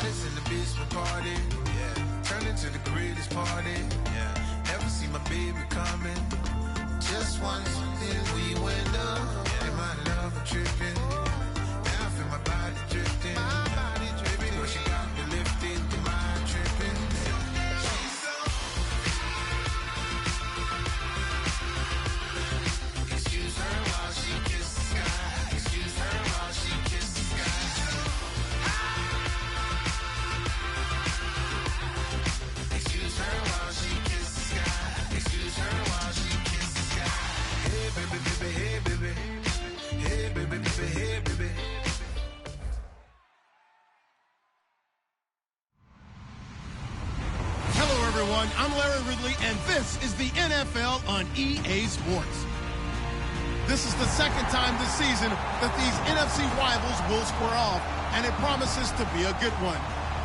Hottest in the basement party. Yeah. Turn into the greatest party. Yeah. Never see my baby coming. Just once, then we went up. Yeah. And my love tripping. Now I feel my body drifting. My body dripping. But she got me lifted. The mind tripping. She's so. Excuse her while she kisses the sky. Excuse her while she kisses the sky. Excuse her while she kisses the sky. Excuse her while she kisses the sky. Hey baby, baby, hey baby. Hey baby, baby, hey baby. Hello, everyone. I'm Larry Ridley, and this is the NFL on EA Sports. This is the second time this season that these NFC rivals will square off, and it promises to be a good one.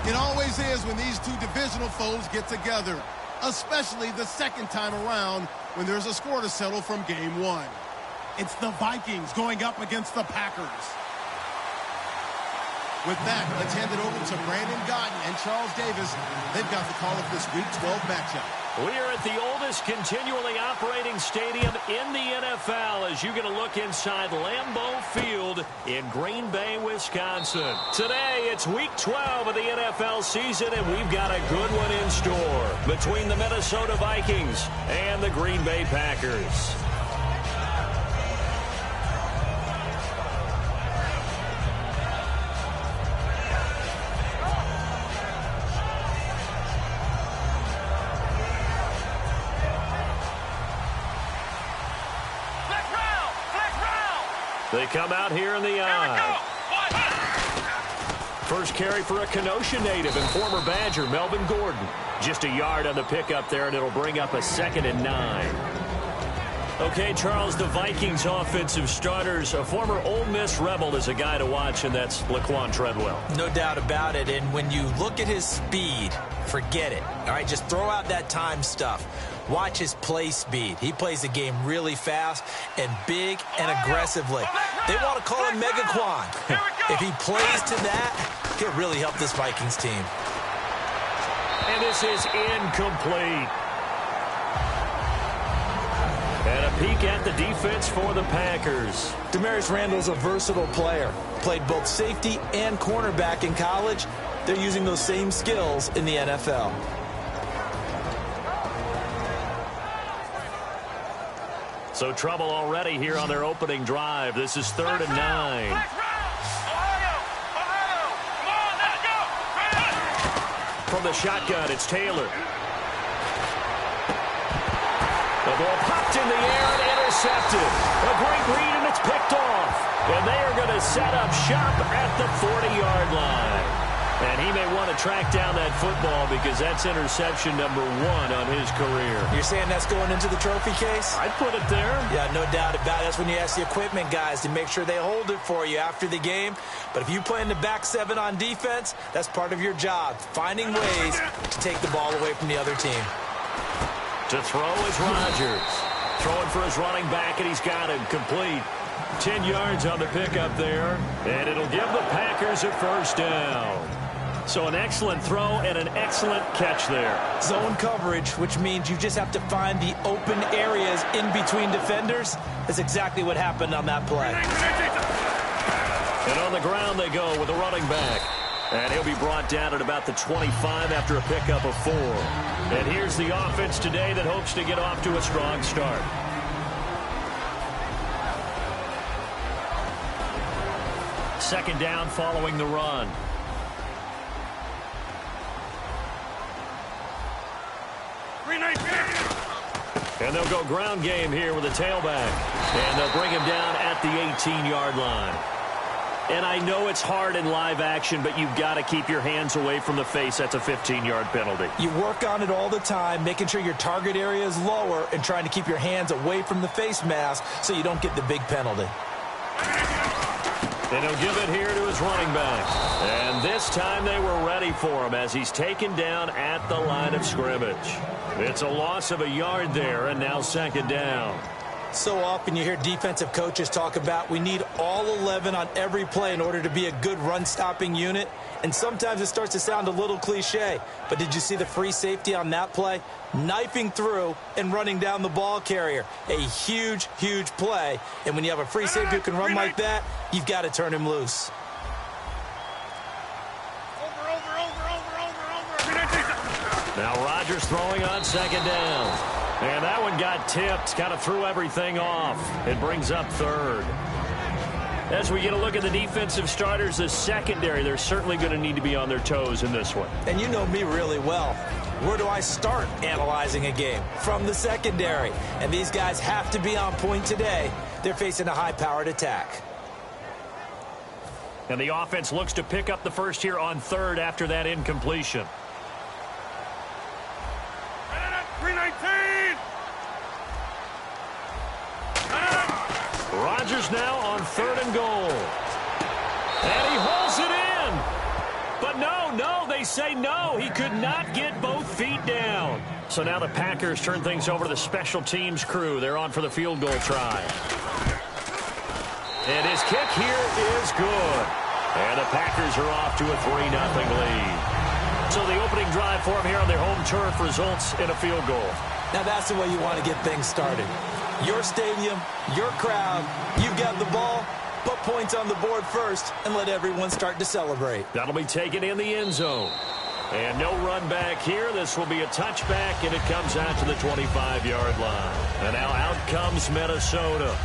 It always is when these two divisional foes get together, especially the second time around when there's a score to settle from game one. It's the Vikings going up against the Packers. With that, let's hand it over to Brandon Godden and Charles Davis. They've got the call of this Week 12 matchup. We are at the oldest continually operating stadium in the NFL as you get a look inside Lambeau Field in Green Bay, Wisconsin. Today, it's Week 12 of the NFL season, and we've got a good one in store between the Minnesota Vikings and the Green Bay Packers. They come out here in the eye. First carry for a Kenosha native and former Badger, Melvin Gordon. Just a yard on the pickup there, and it'll bring up a 2nd and 9. Okay, Charles, the Vikings offensive starters, a former Ole Miss Rebel is a guy to watch, and that's Laquan Treadwell. No doubt about it, and when you look at his speed, forget it. All right, just throw out that time stuff. Watch his play speed. He plays the game really fast and big and aggressively. They want to call him Megaquan. If he plays to that, he'll really help this Vikings team. And this is incomplete. And a peek at the defense for the Packers. Demarius Randall's a versatile player. Played both safety and cornerback in college. They're using those same skills in the NFL. So trouble already here on their opening drive. This is 3rd and 9. From the shotgun, it's Taylor. The ball popped in the air and intercepted. A great read, and it's picked off. And they are going to set up shop at the 40-yard line. And he may want to track down that football because that's interception number 1 on his career. You're saying that's going into the trophy case? I'd put it there. Yeah, no doubt about it. That's when you ask the equipment guys to make sure they hold it for you after the game. But if you play in the back 7 on defense, that's part of your job, finding ways to take the ball away from the other team. To throw is Rodgers. Throwing for his running back, and he's got him complete. 10 yards on the pickup there, and it'll give the Packers a 1st down. So an excellent throw and an excellent catch there. Zone coverage, which means you just have to find the open areas in between defenders. That's exactly what happened on that play. And on the ground they go with a running back. And he'll be brought down at about the 25 after a pickup of 4. And here's the offense today that hopes to get off to a strong start. Second down following the run. And they'll go ground game here with a tailback. And they'll bring him down at the 18-yard line. And I know it's hard in live action, but you've got to keep your hands away from the face. That's a 15-yard penalty. You work on it all the time, making sure your target area is lower and trying to keep your hands away from the face mask so you don't get the big penalty. And he'll give it here to his running back. And this time they were ready for him as he's taken down at the line of scrimmage. It's a loss of a yard there, and now 2nd down. So often you hear defensive coaches talk about we need all 11 on every play in order to be a good run-stopping unit. And sometimes it starts to sound a little cliche. But did you see the free safety on that play? Knifing through and running down the ball carrier. A huge, huge play. And when you have a free safety who can run like that, you've got to turn him loose. Now Rodgers throwing on second down. And that one got tipped, kind of threw everything off. It brings up third. As we get a look at the defensive starters, the secondary, they're certainly going to need to be on their toes in this one. And you know me really well. Where do I start analyzing a game? From the secondary. And these guys have to be on point today. They're facing a high-powered attack. And the offense looks to pick up the first here on third after that incompletion. 319! Rodgers now on third and goal. And he holds it in. But no, they say no. He could not get both feet down. So now the Packers turn things over to the special teams crew. They're on for the field goal try. And his kick here is good. And the Packers are off to a 3-0 lead. So the opening drive for them here on their home turf results in a field goal. Now that's the way you want to get things started. Your stadium, your crowd, you've got the ball, put points on the board first, and let everyone start to celebrate. That'll be taken in the end zone. And no run back here. This will be a touchback, and it comes out to the 25-yard line. And now out comes Minnesota.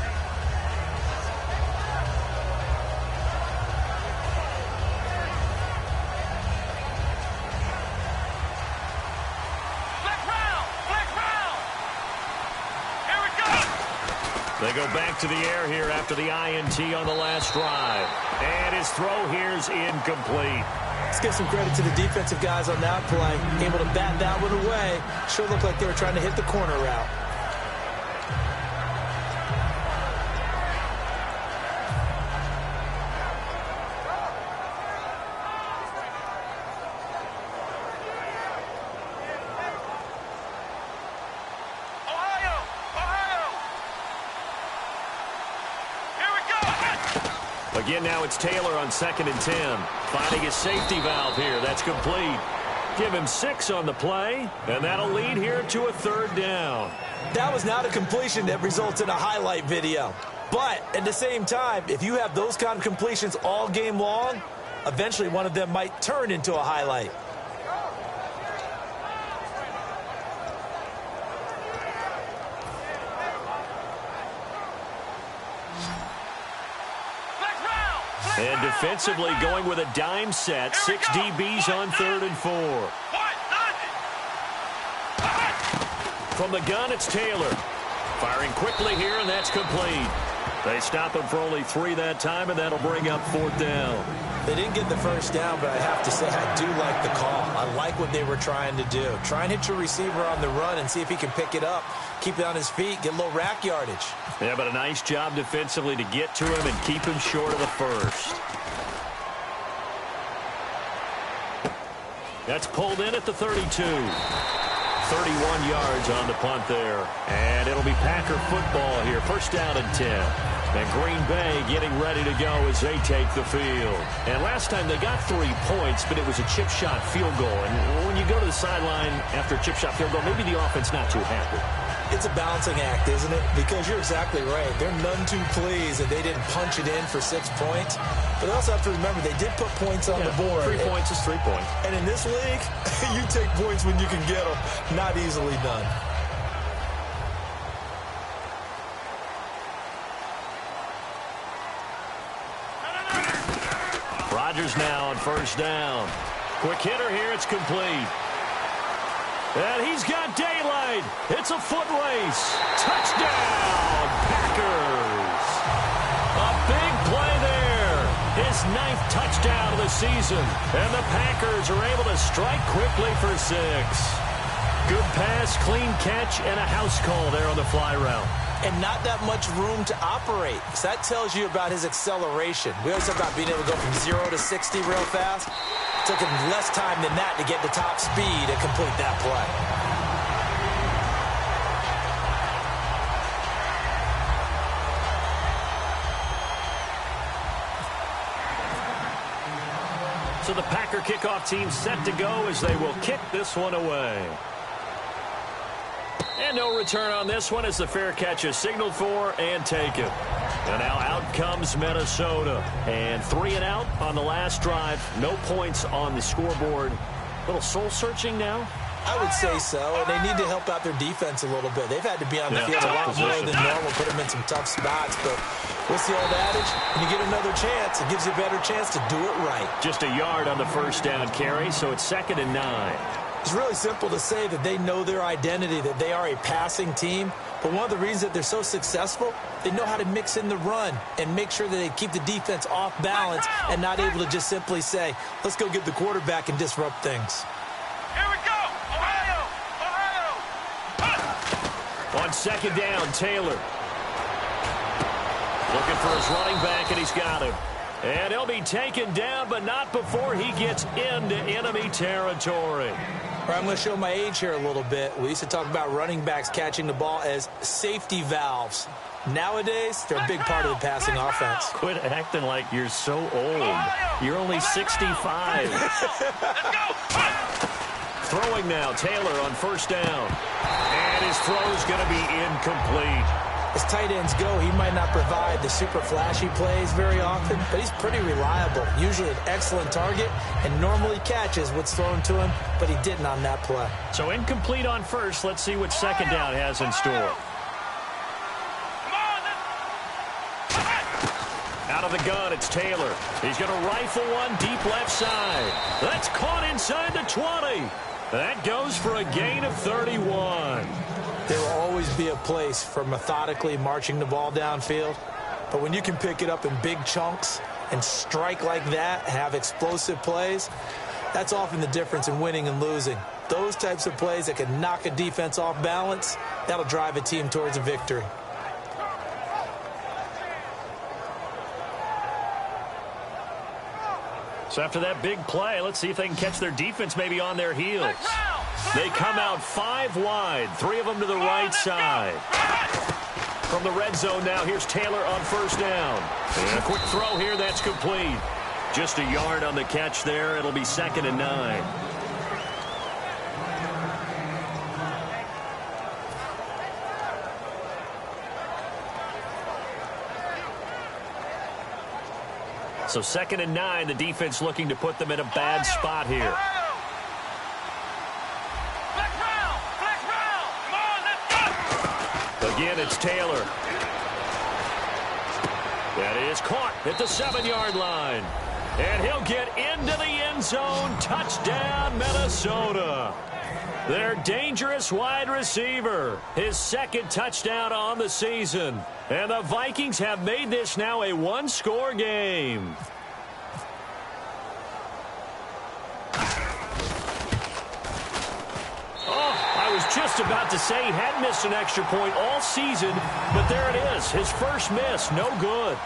They go back to the air here after the INT on the last drive. And his throw here's incomplete. Let's give some credit to the defensive guys on that play. Able to bat that one away. Sure looked like they were trying to hit the corner route. Again, now it's Taylor on 2nd and 10. Finding his safety valve here. That's complete. Give him 6 on the play, and that'll lead here to a third down. That was not a completion that results in a highlight video. But at the same time, if you have those kind of completions all game long, eventually one of them might turn into a highlight. And defensively going with a dime set. 6 DBs on 3rd and 4. From the gun, it's Taylor. Firing quickly here, and that's complete. They stop him for only 3 that time, and that'll bring up 4th down. They didn't get the first down, but I have to say I do like the call. I like what they were trying to do. Try and hit your receiver on the run and see if he can pick it up. Keep it on his feet, get a little rack yardage. Yeah, but a nice job defensively to get to him and keep him short of the first. That's pulled in at the 32. 31 yards on the punt there. And it'll be Packer football here. First down and 10. And Green Bay getting ready to go as they take the field. And last time they got 3 points, but it was a chip shot field goal. And when you go to the sideline after a chip shot field goal, maybe the offense not too happy. It's a balancing act, isn't it? Because you're exactly right. They're none too pleased that they didn't punch it in for 6 points. But they also have to remember they did put points on the board. 3 points is 3 points. And in this league, you take points when you can get them. Not easily done. Rodgers now on first down. Quick hitter here. It's complete. And he's got daylight. It's a foot race. Touchdown, Packers. A big play there. His 9th touchdown of the season. And the Packers are able to strike quickly for 6. Good pass, clean catch, and a house call there on the fly route. And not that much room to operate. So that tells you about his acceleration. We always talk about being able to go from 0 to 60 real fast. It took him less time than that to get the top speed and complete that play. So the Packer kickoff team set to go as they will kick this one away. And no return on this one as the fair catch is signaled for and taken. And now out comes Minnesota. And 3 and out on the last drive. No points on the scoreboard. A little soul-searching now. I would say so, and they need to help out their defense a little bit. They've had to be on the field a lot more than normal, put them in some tough spots. But what's the old adage? When you get another chance, it gives you a better chance to do it right. Just a yard on the first down carry, so it's 2nd and 9. It's really simple to say that they know their identity, that they are a passing team. But one of the reasons that they're so successful, they know how to mix in the run and make sure that they keep the defense off balance and not able to just simply say, let's go get the quarterback and disrupt things. Here we go! Ohio! On 2nd down, Taylor. Looking for his running back, and he's got him. And he'll be taken down, but not before he gets into enemy territory. All right, I'm going to show my age here a little bit. We used to talk about running backs catching the ball as safety valves. Nowadays, they're a big part of the passing offense. Quit acting like you're so old. You're only 65. Throwing now, Taylor on 1st down. And his throw is going to be incomplete. As tight ends go, he might not provide the super flashy plays very often, but he's pretty reliable. Usually an excellent target and normally catches what's thrown to him, but he didn't on that play. So incomplete on 1st. Let's see what 2nd down has in store. Out of the gun, it's Taylor. He's going to rifle one deep left side. That's caught inside the 20. That goes for a gain of 31. There will always be a place for methodically marching the ball downfield. But when you can pick it up in big chunks and strike like that, have explosive plays, that's often the difference in winning and losing. Those types of plays that can knock a defense off balance, that'll drive a team towards a victory. So after that big play, let's see if they can catch their defense maybe on their heels. They come out 5 wide, 3 of them to the right side. From the red zone now, here's Taylor on 1st down. And a quick throw here, that's complete. Just a yard on the catch there. It'll be 2nd and 9. So 2nd and 9, the defense looking to put them in a bad spot here. Again, it's Taylor. That is caught at the 7-yard line. And he'll get into the end zone. Touchdown, Minnesota. Their dangerous wide receiver. His 2nd touchdown on the season. And the Vikings have made this now a 1-score game. Just about to say he hadn't missed an extra point all season, but there it is, his first miss, no good.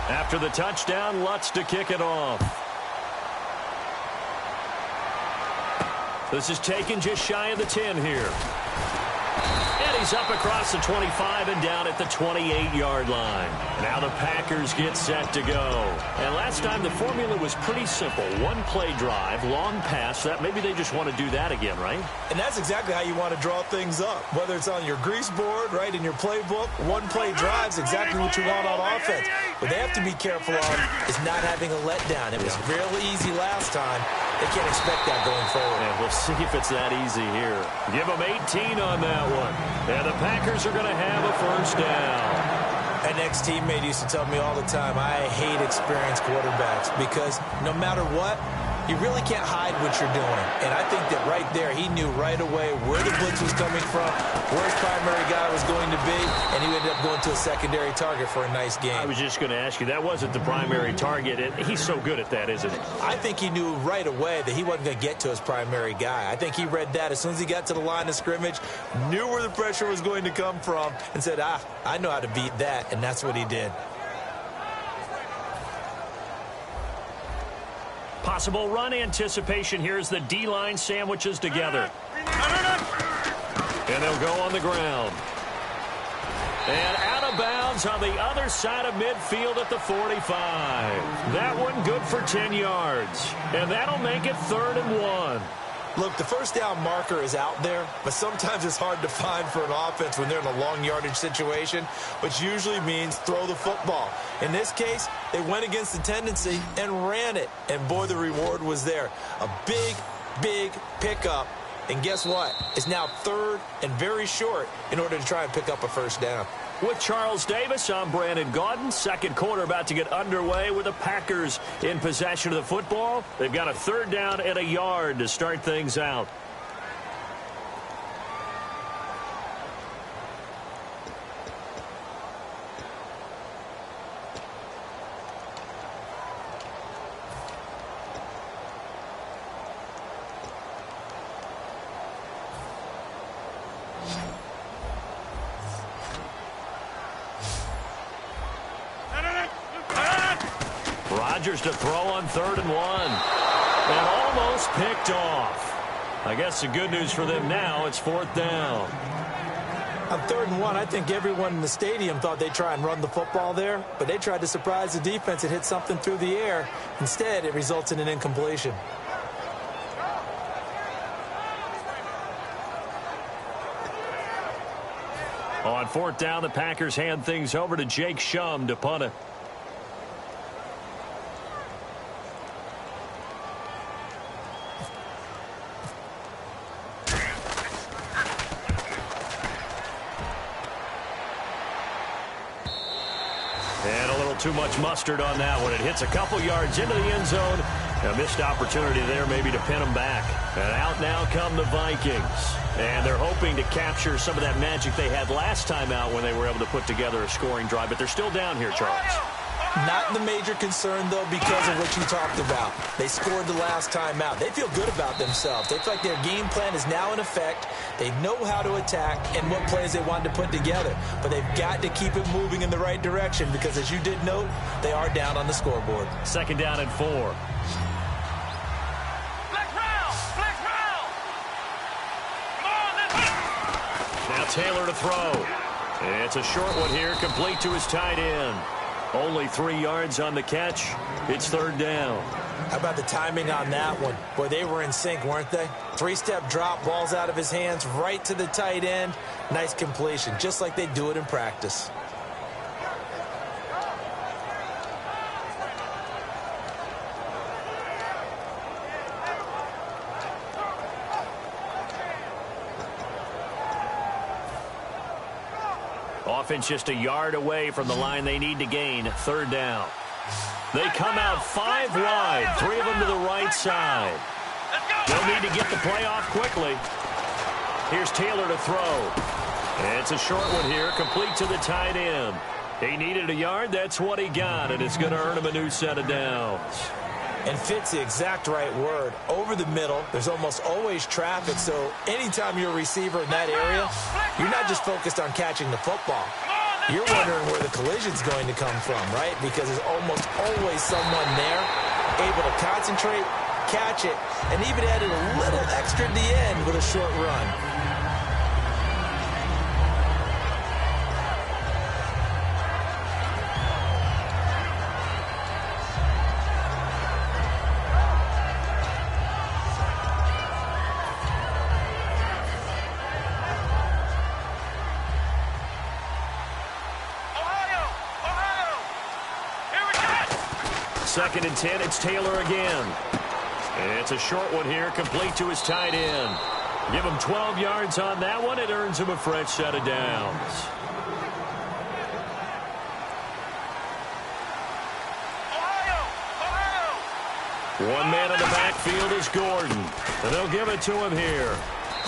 After the touchdown, Lutz to kick it off. This is taken just shy of the 10 here. And he's up across the 25 and down at the 28-yard line. Now the Packers get set to go. And last time the formula was pretty simple. 1-play drive, long pass. That maybe they just want to do that again, right? And that's exactly how you want to draw things up. Whether it's on your grease board, right, in your playbook, 1-play drive's exactly what you want on offense. What they have to be careful of is not having a letdown. It was real easy last time. They can't expect that going forward. And we'll see if it's that easy here. Give them 18 on that one. And the Packers are going to have a 1st down. An ex-teammate used to tell me all the time, I hate experienced quarterbacks because no matter what, you really can't hide what you're doing. And I think that right there, he knew right away where the blitz was coming from, where his primary guy was going to be, and he ended up going to a secondary target for a nice game. I was just going to ask you, that wasn't the primary target. He's so good at that, isn't he? I think he knew right away that he wasn't going to get to his primary guy. I think he read that as soon as he got to the line of scrimmage, knew where the pressure was going to come from, and said, I know how to beat that, and that's what he did. Possible run anticipation here as the D-line sandwiches together. And they'll go on the ground. And out of bounds on the other side of midfield at the 45. That one good for 10 yards. And that'll make it 3rd and 1. Look, the first down marker is out there, but sometimes it's hard to find for an offense when they're in a long yardage situation, which usually means throw the football. In this case, they went against the tendency and ran it. And boy, the reward was there. A big, big pickup. And guess what? It's now 3rd and very short in order to try and pick up a first down. With Charles Davis, I'm Brandon Gaudin. Second quarter about to get underway with the Packers in possession of the football. They've got a 3rd down and a yard to start things out. Rodgers to throw on 3rd and 1. And almost picked off. I guess the good news for them now, it's 4th down. On 3rd and 1, I think everyone in the stadium thought they'd try and run the football there, but they tried to surprise the defense and hit something through the air. Instead, it results in an incompletion. On 4th down, the Packers hand things over to Jake Shum to punt it. And a little too much mustard on that one. It hits a couple yards into the end zone. A missed opportunity there maybe to pin them back. And out now come the Vikings. And they're hoping to capture some of that magic they had last time out when they were able to put together a scoring drive. But they're still down here, Charles. Not the major concern, though, because of what you talked about. They scored the last time out. They feel good about themselves. They feel like their game plan is now in effect. They know how to attack and what plays they want to put together. But they've got to keep it moving in the right direction because, as you did note, they are down on the scoreboard. 2nd down and 4. Flex round! Flex round! Come on, let's go! Now Taylor to throw. It's a short one here, complete to his tight end. Only 3 yards on the catch. It's 3rd down. How about the timing on that one? Boy, they were in sync, weren't they? 3-step drop, balls out of his hands, right to the tight end. Nice completion, just like they do it in practice. Offense just a yard away from the line they need to gain. 3rd down. They come out 5 wide. 3 of them to the right side. They'll need to get the play off quickly. Here's Taylor to throw. It's a short one here, complete to the tight end. He needed a yard. That's what he got, and it's going to earn him a new set of downs. And fit's the exact right word. Over the middle, there's almost always traffic, so anytime you're a receiver in that area, you're not just focused on catching the football. You're wondering where the collision's going to come from, right? Because there's almost always someone there able to concentrate, catch it, and even added a little extra at the end with a short run. Second and 10, it's Taylor again. It's a short one here, complete to his tight end. Give him 12 yards on that one. It earns him a fresh set of downs. One man in the backfield is Gordon. And they'll give it to him here.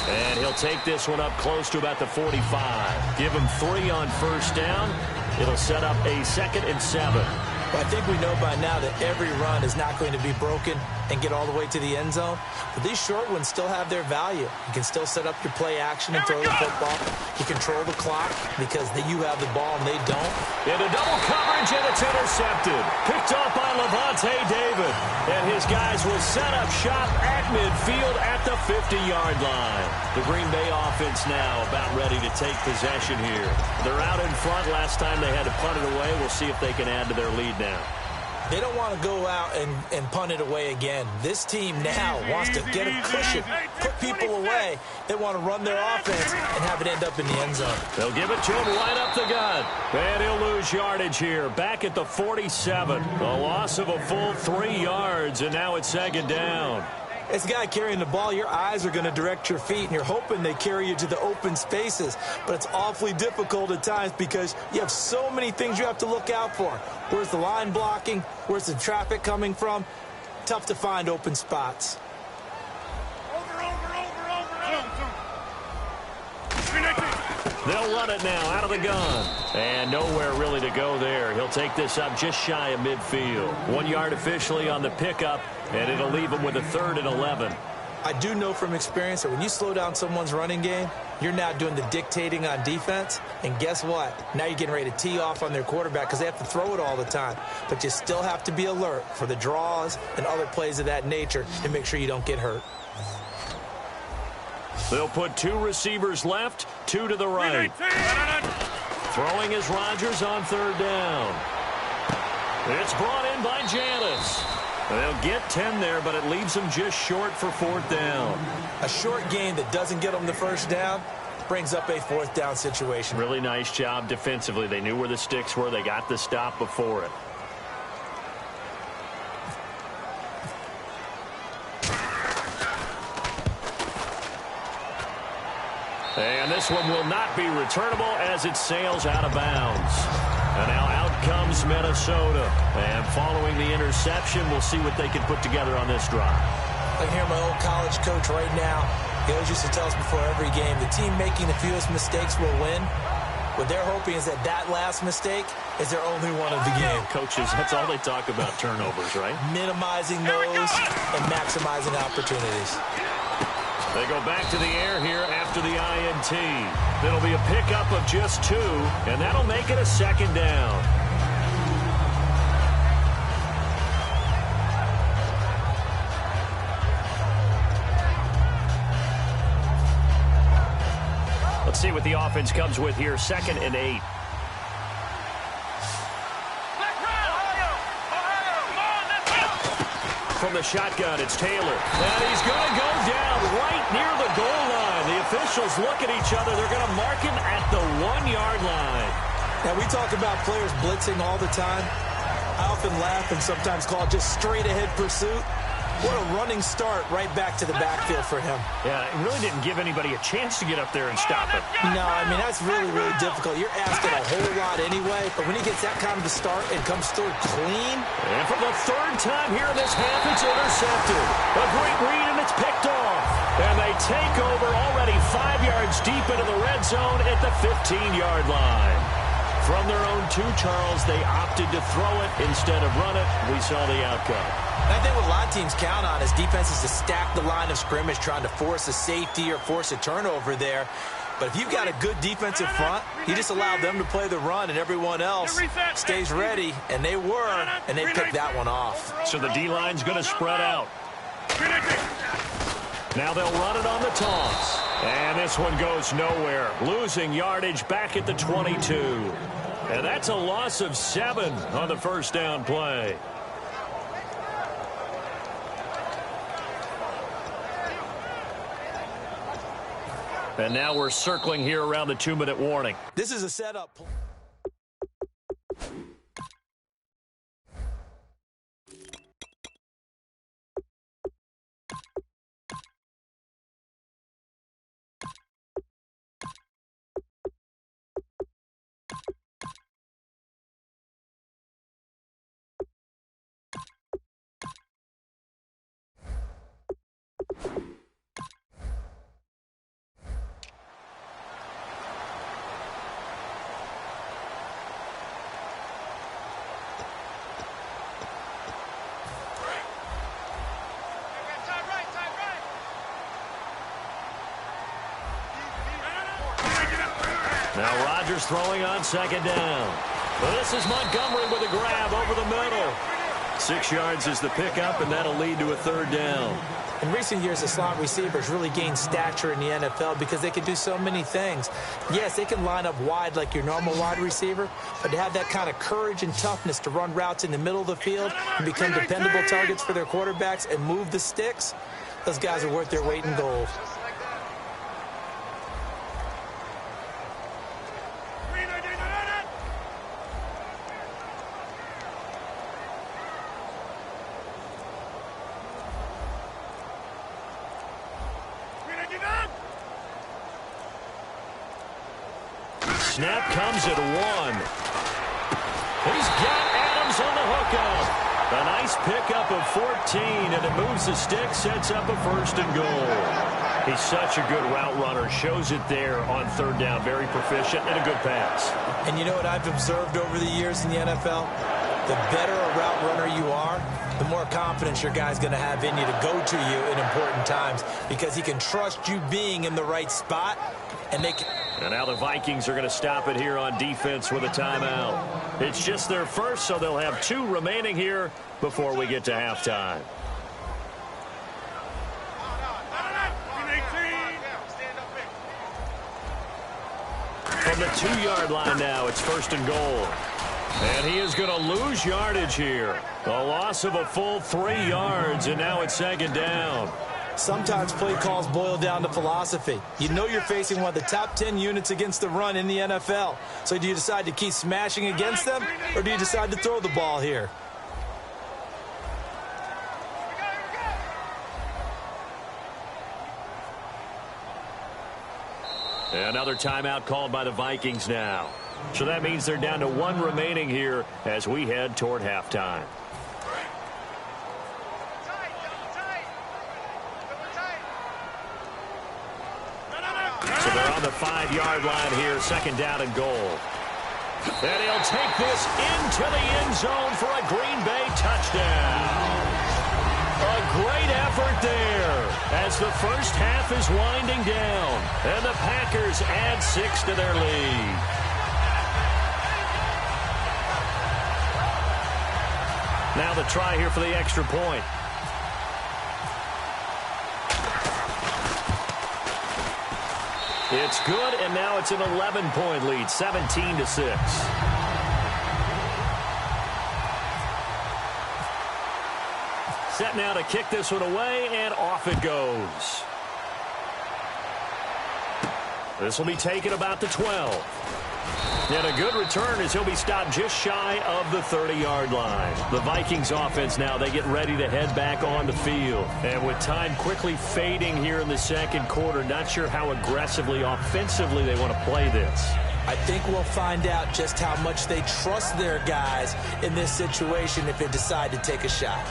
And he'll take this one up close to about the 45. Give him 3 on 1st down. It'll set up a 2nd and 7. Well, I think we know by now that every run is not going to be broken and get all the way to the end zone. But these short ones still have their value. You can still set up your play action and throw the football. You control the clock because you have the ball and they don't. Into double coverage, and it's intercepted. Picked off by Levante David. And his guys will set up shop at midfield at the 50-yard line. The Green Bay offense now about ready to take possession here. They're out in front. Last time they had to punt it away. We'll see if they can add to their lead now. They don't want to go out and punt it away again. This team now wants to get a cushion, put people away. They want to run their offense and have it end up in the end zone. They'll give it to him right up the gut. And he'll lose yardage here. Back at the 47. A loss of a full 3 yards, and now it's second down. As a guy carrying the ball, your eyes are going to direct your feet, and you're hoping they carry you to the open spaces. But it's awfully difficult at times because you have so many things you have to look out for. Where's the line blocking? Where's the traffic coming from? Tough to find open spots. They'll run it now out of the gun. And nowhere really to go there. He'll take this up just shy of midfield. 1 yard officially on the pickup, and it'll leave him with a 3rd and 11. I do know from experience that when you slow down someone's running game, you're now doing the dictating on defense. And guess what? Now you're getting ready to tee off on their quarterback because they have to throw it all the time. But you still have to be alert for the draws and other plays of that nature to make sure you don't get hurt. They'll put 2 receivers left, 2 to the right. Throwing is Rodgers on 3rd down. It's brought in by Janis. They'll get 10 there, but it leaves them just short for 4th down. A short gain that doesn't get them the 1st down brings up a 4th down situation. Really nice job defensively. They knew where the sticks were. They got the stop before it. And this one will not be returnable as it sails out of bounds. And now out comes Minnesota. And following the interception, we'll see what they can put together on this drive. I hear my old college coach right now. He always used to tell us before every game, the team making the fewest mistakes will win. What they're hoping is that that last mistake is their only one of the game. Coaches, that's all they talk about, turnovers, right? Minimizing those and maximizing opportunities. They go back to the air here after the INT. It'll be a pickup of just 2, and that'll make it a 2nd down. Let's see what the offense comes with here. 2nd and 8. From the shotgun, it's Taylor. And he's going to go down right near the goal line. The officials look at each other. They're going to mark him at the 1-yard line. Now, we talk about players blitzing all the time. I often laugh and sometimes call it just straight-ahead pursuit. What a running start right back to the backfield for him. Yeah, it really didn't give anybody a chance to get up there and stop it. No, I mean, that's really, really difficult. You're asking a whole lot anyway, but when he gets that kind of a start and comes through clean. And for the 3rd time here in this half, it's intercepted. A great read, and it's picked off. And they take over already 5 yards deep into the red zone at the 15-yard line. From their own 2, Charles, they opted to throw it instead of run it. We saw the outcome. And I think what a lot of teams count on is defenses to stack the line of scrimmage, trying to force a safety or force a turnover there. But if you've got a good defensive front, you just allow them to play the run, and everyone else stays ready, and they were, and they picked that one off. So the D-line's going to spread out. Now they'll run it on the toss. And this one goes nowhere. Losing yardage back at the 22. And that's a loss of 7 on the 1st down play. And now we're circling here around the 2-minute warning. This is a setup. Now Rodgers throwing on second down. This is Montgomery with a grab over the middle. 6 yards is the pickup, and that'll lead to a third down. In recent years, the slot receivers really gained stature in the NFL because they can do so many things. Yes, they can line up wide like your normal wide receiver, but to have that kind of courage and toughness to run routes in the middle of the field and become dependable targets for their quarterbacks and move the sticks, those guys are worth their weight in gold. Snap comes at 1. He's got Adams on the hookup. A nice pickup of 14, and it moves the stick, sets up a first and goal. He's such a good route runner. Shows it there on third down. Very proficient and a good pass. And you know what I've observed over the years in the NFL? The better a route runner you are, the more confidence your guy's going to have in you to go to you in important times because he can trust you being in the right spot, and they can... And now the Vikings are going to stop it here on defense with a timeout. It's just their first, so they'll have 2 remaining here before we get to halftime. From the 2-yard line now, it's first and goal. And he is going to lose yardage here. A loss of a full 3 yards, and now it's second down. Sometimes play calls boil down to philosophy. You know you're facing one of the top 10 units against the run in the NFL. So do you decide to keep smashing against them, or do you decide to throw the ball here? Another timeout called by the Vikings now. So that means they're down to 1 remaining here as we head toward halftime. So they're on the 5-yard line here, second down and goal. And he'll take this into the end zone for a Green Bay touchdown. A great effort there as the first half is winding down. And the Packers add 6 to their lead. Now the try here for the extra point. It's good, and now it's an 11-point lead, 17-6. Set now to kick this one away, and off it goes. This will be taken about the 12. And a good return as he'll be stopped just shy of the 30-yard line. The Vikings offense now, they get ready to head back on the field. And with time quickly fading here in the second quarter, not sure how aggressively, offensively they want to play this. I think we'll find out just how much they trust their guys in this situation if they decide to take a shot.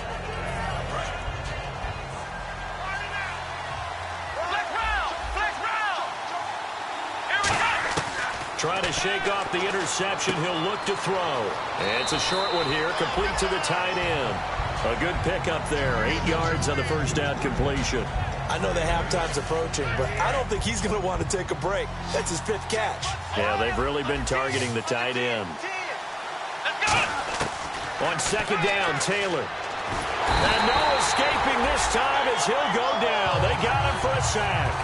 Trying to shake off the interception. He'll look to throw. And it's a short one here, complete to the tight end. A good pickup there, 8 yards on the first down completion. I know the halftime's approaching, but I don't think he's going to want to take a break. That's his 5th catch. Yeah, they've really been targeting the tight end. On second down, Taylor. And no escaping this time as he'll go down. They got him for a sack.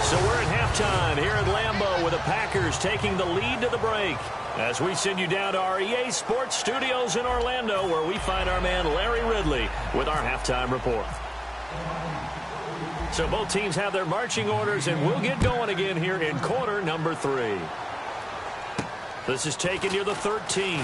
So we're at halftime here at Lambeau with the Packers taking the lead to the break. As we send you down to our EA Sports Studios in Orlando, where we find our man Larry Ridley with our halftime report. So both teams have their marching orders, and we'll get going again here in quarter number 3. This is taken near the 13.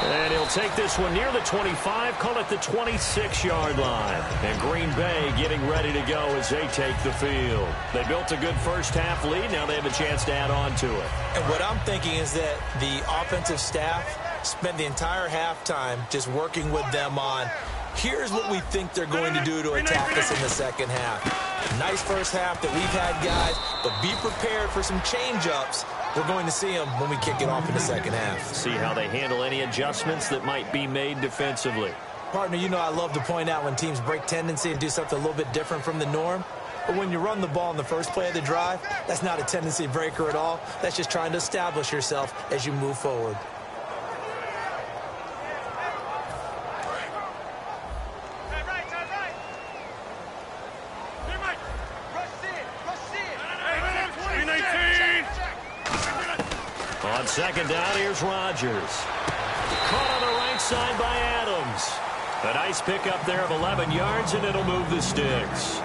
And he'll take this one near the 25, call it the 26-yard line. And Green Bay getting ready to go as they take the field. They built a good first-half lead. Now they have a chance to add on to it. And what I'm thinking is that the offensive staff spent the entire halftime just working with them on, here's what we think they're going to do to attack us in the second half. Nice first half that we've had, guys, but be prepared for some change-ups. We're going to see them when we kick it off in the second half. See how they handle any adjustments that might be made defensively. Partner, you know I love to point out when teams break tendency and do something a little bit different from the norm. But when you run the ball in the first play of the drive, that's not a tendency breaker at all. That's just trying to establish yourself as you move forward. On second down, here's Rodgers. Caught on the right side by Adams. A nice pickup there of 11 yards, and it'll move the sticks.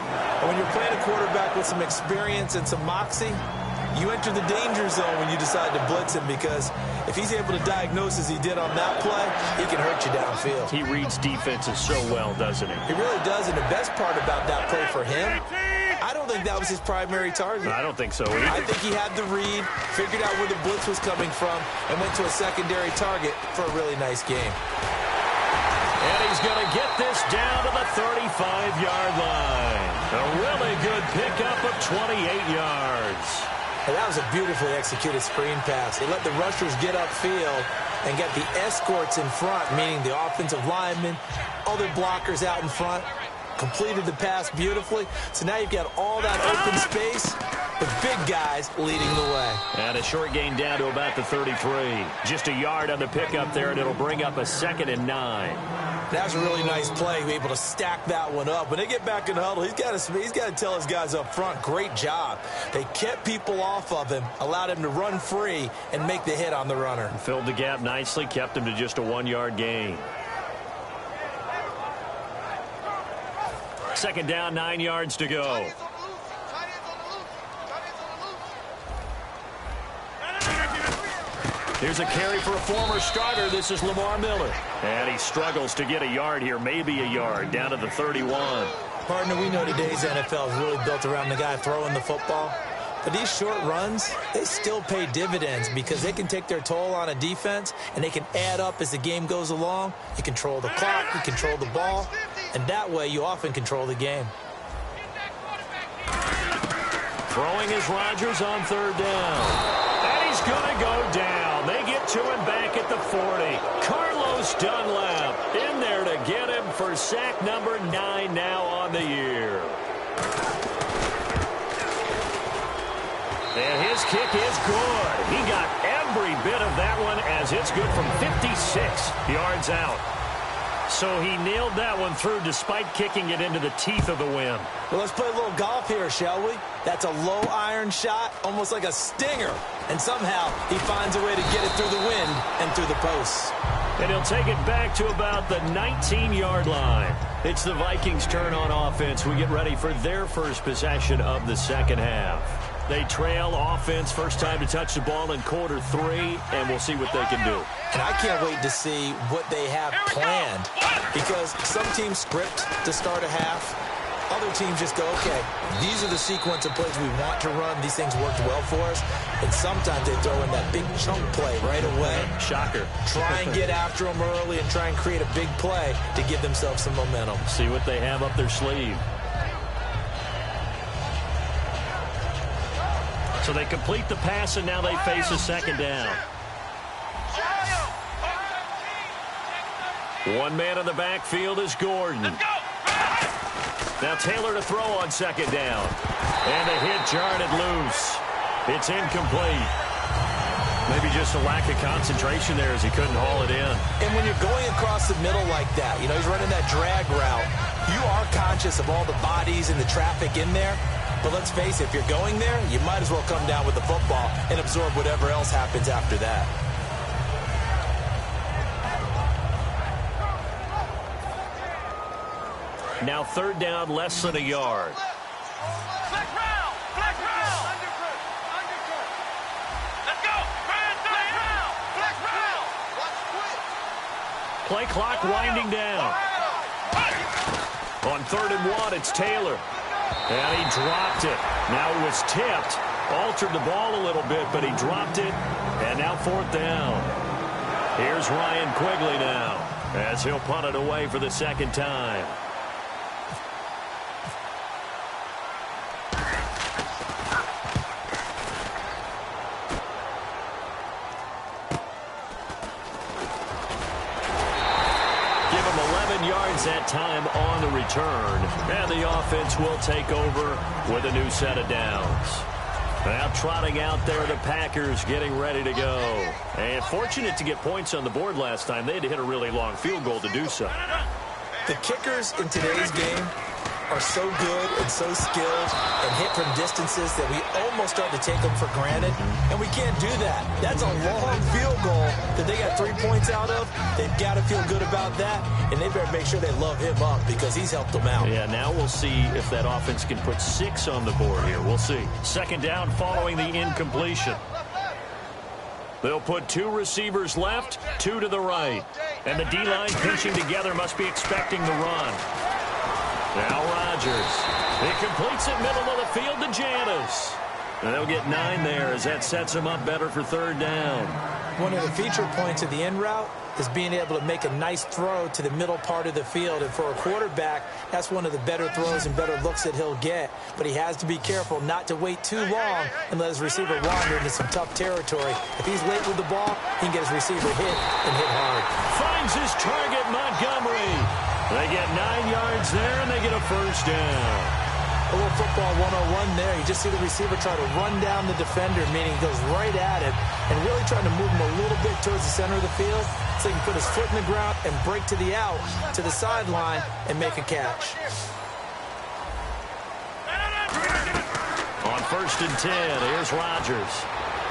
When you're playing a quarterback with some experience and some moxie, you enter the danger zone when you decide to blitz him, because if he's able to diagnose as he did on that play, he can hurt you downfield. He reads defenses so well, doesn't he? He really does, and the best part about that play for him, I don't think that was his primary target. I don't think so either. I think he had the read, figured out where the blitz was coming from, and went to a secondary target for a really nice game. And he's going to get this down to the 35-yard line. A really good pickup of 28 yards. And that was a beautifully executed screen pass. They let the rushers get upfield and get the escorts in front, meaning the offensive linemen, other blockers out in front. Completed the pass beautifully. So now you've got all that open space with big guys leading the way. And a short gain down to about the 33. Just a yard on the pickup there, and it'll bring up a 2nd and 9. That was a really nice play, able to stack that one up. When they get back in the huddle, he's got to tell his guys up front, great job. They kept people off of him, allowed him to run free and make the hit on the runner. Filled the gap nicely, kept him to just a 1-yard gain. Second down, 9 yards to go. Here's a carry for a former starter. This is Lamar Miller. And he struggles to get a yard here, maybe a yard, down to the 31. Partner, we know today's NFL is really built around the guy throwing the football. But these short runs, they still pay dividends because they can take their toll on a defense, and they can add up as the game goes along. You control the clock, you control the ball, and that way you often control the game. Throwing is Rodgers on third down. And he's going to go down. They get to him back at the 40. Carlos Dunlap in there to get him for sack number 9 now on the year. And his kick is good. He got every bit of that one as it's good from 56 yards out. So he nailed that one through despite kicking it into the teeth of the wind. Well, let's play a little golf here, shall we? That's a low iron shot, almost like a stinger. And somehow he finds a way to get it through the wind and through the posts. And he'll take it back to about the 19-yard line. It's the Vikings' turn on offense. We get ready for their first possession of the second half. They trail offense, first time to touch the ball in quarter 3, and we'll see what they can do. And I can't wait to see what they have planned, because some teams script to start a half. Other teams just go, okay, these are the sequence of plays we want to run. These things worked well for us. And sometimes they throw in that big chunk play right away. Shocker. Try and get after them early and try and create a big play to give themselves some momentum. See what they have up their sleeve. So they complete the pass, and now they face a second down. One man in the backfield is Gordon. Now Taylor to throw on second down. And the hit jarred it loose. It's incomplete. Maybe just a lack of concentration there as he couldn't haul it in. And when you're going across the middle like that, you know, he's running that drag route, you are conscious of all the bodies and the traffic in there. But let's face it, if you're going there, you might as well come down with the football and absorb whatever else happens after that. Now third down, less than a yard. Flex round! Flex round! Undercut! Let's go! Flex round! Flex round! Watch quick! Play clock winding down. On 3rd and 1, it's Taylor. And he dropped it. Now it was tipped. Altered the ball a little bit, but he dropped it. And now 4th down. Here's Ryan Quigley now as he'll punt it away for the second time. Give him 11 yards that time on the return. And the offense will take over with a new set of downs. Now trotting out there, the Packers getting ready to go. And fortunate to get points on the board last time. They had to hit a really long field goal to do so. The kickers in today's game are so good and so skilled and hit from distances that we almost start to take them for granted, and we can't do that. That's a long field goal that they got 3 points out of. They've got to feel good about that, and they better make sure they love him up because he's helped them out. Yeah, now we'll see if that offense can put 6 on the board here. We'll see. Second down following the incompletion. They'll put 2 receivers left, 2 to the right. And the D-line pinching together must be expecting the run. Now Rodgers. He completes it middle of the field to Janis. And they'll get 9 there as that sets them up better for third down. One of the feature points of the in route is being able to make a nice throw to the middle part of the field. And for a quarterback, that's one of the better throws and better looks that he'll get. But he has to be careful not to wait too long and let his receiver wander into some tough territory. If he's late with the ball, he can get his receiver hit and hit hard. Finds his target, Montgomery. They get 9 yards there, and they get a first down. A little football 101 there. You just see the receiver try to run down the defender, meaning he goes right at him and really trying to move him a little bit towards the center of the field so he can put his foot in the ground and break to the out, to the sideline, and make a catch. On 1st and 10, here's Rodgers.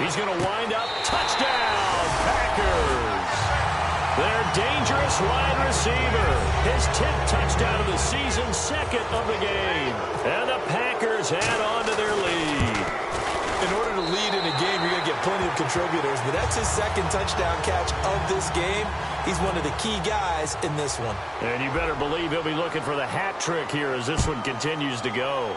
He's going to wind up. Touchdown, Packers. Their dangerous wide receiver. His 10th touchdown of the season, 2nd of the game. And the Packers add on to their lead. In order to lead in a game, you're going to get plenty of contributors, but that's his 2nd touchdown catch of this game. He's one of the key guys in this one. And you better believe he'll be looking for the hat trick here as this one continues to go.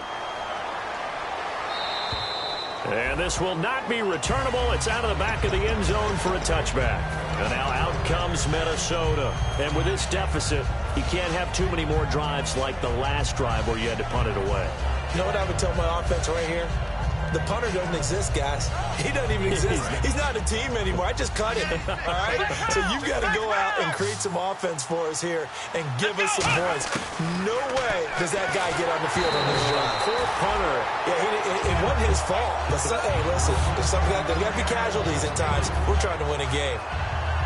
And this will not be returnable. It's out of the back of the end zone for a touchback. And now out comes Minnesota. And with this deficit, you can't have too many more drives like the last drive where you had to punt it away. You know what I would tell my offense right here? The punter doesn't exist, guys. He doesn't even exist. He's not a team anymore. I just cut him, all right? So you've got to go out and create some offense for us here and give us some points. No way does that guy get on the field on this drive. Poor punter. Yeah, it wasn't his fault. But hey, listen, there's got to be casualties at times. We're trying to win a game.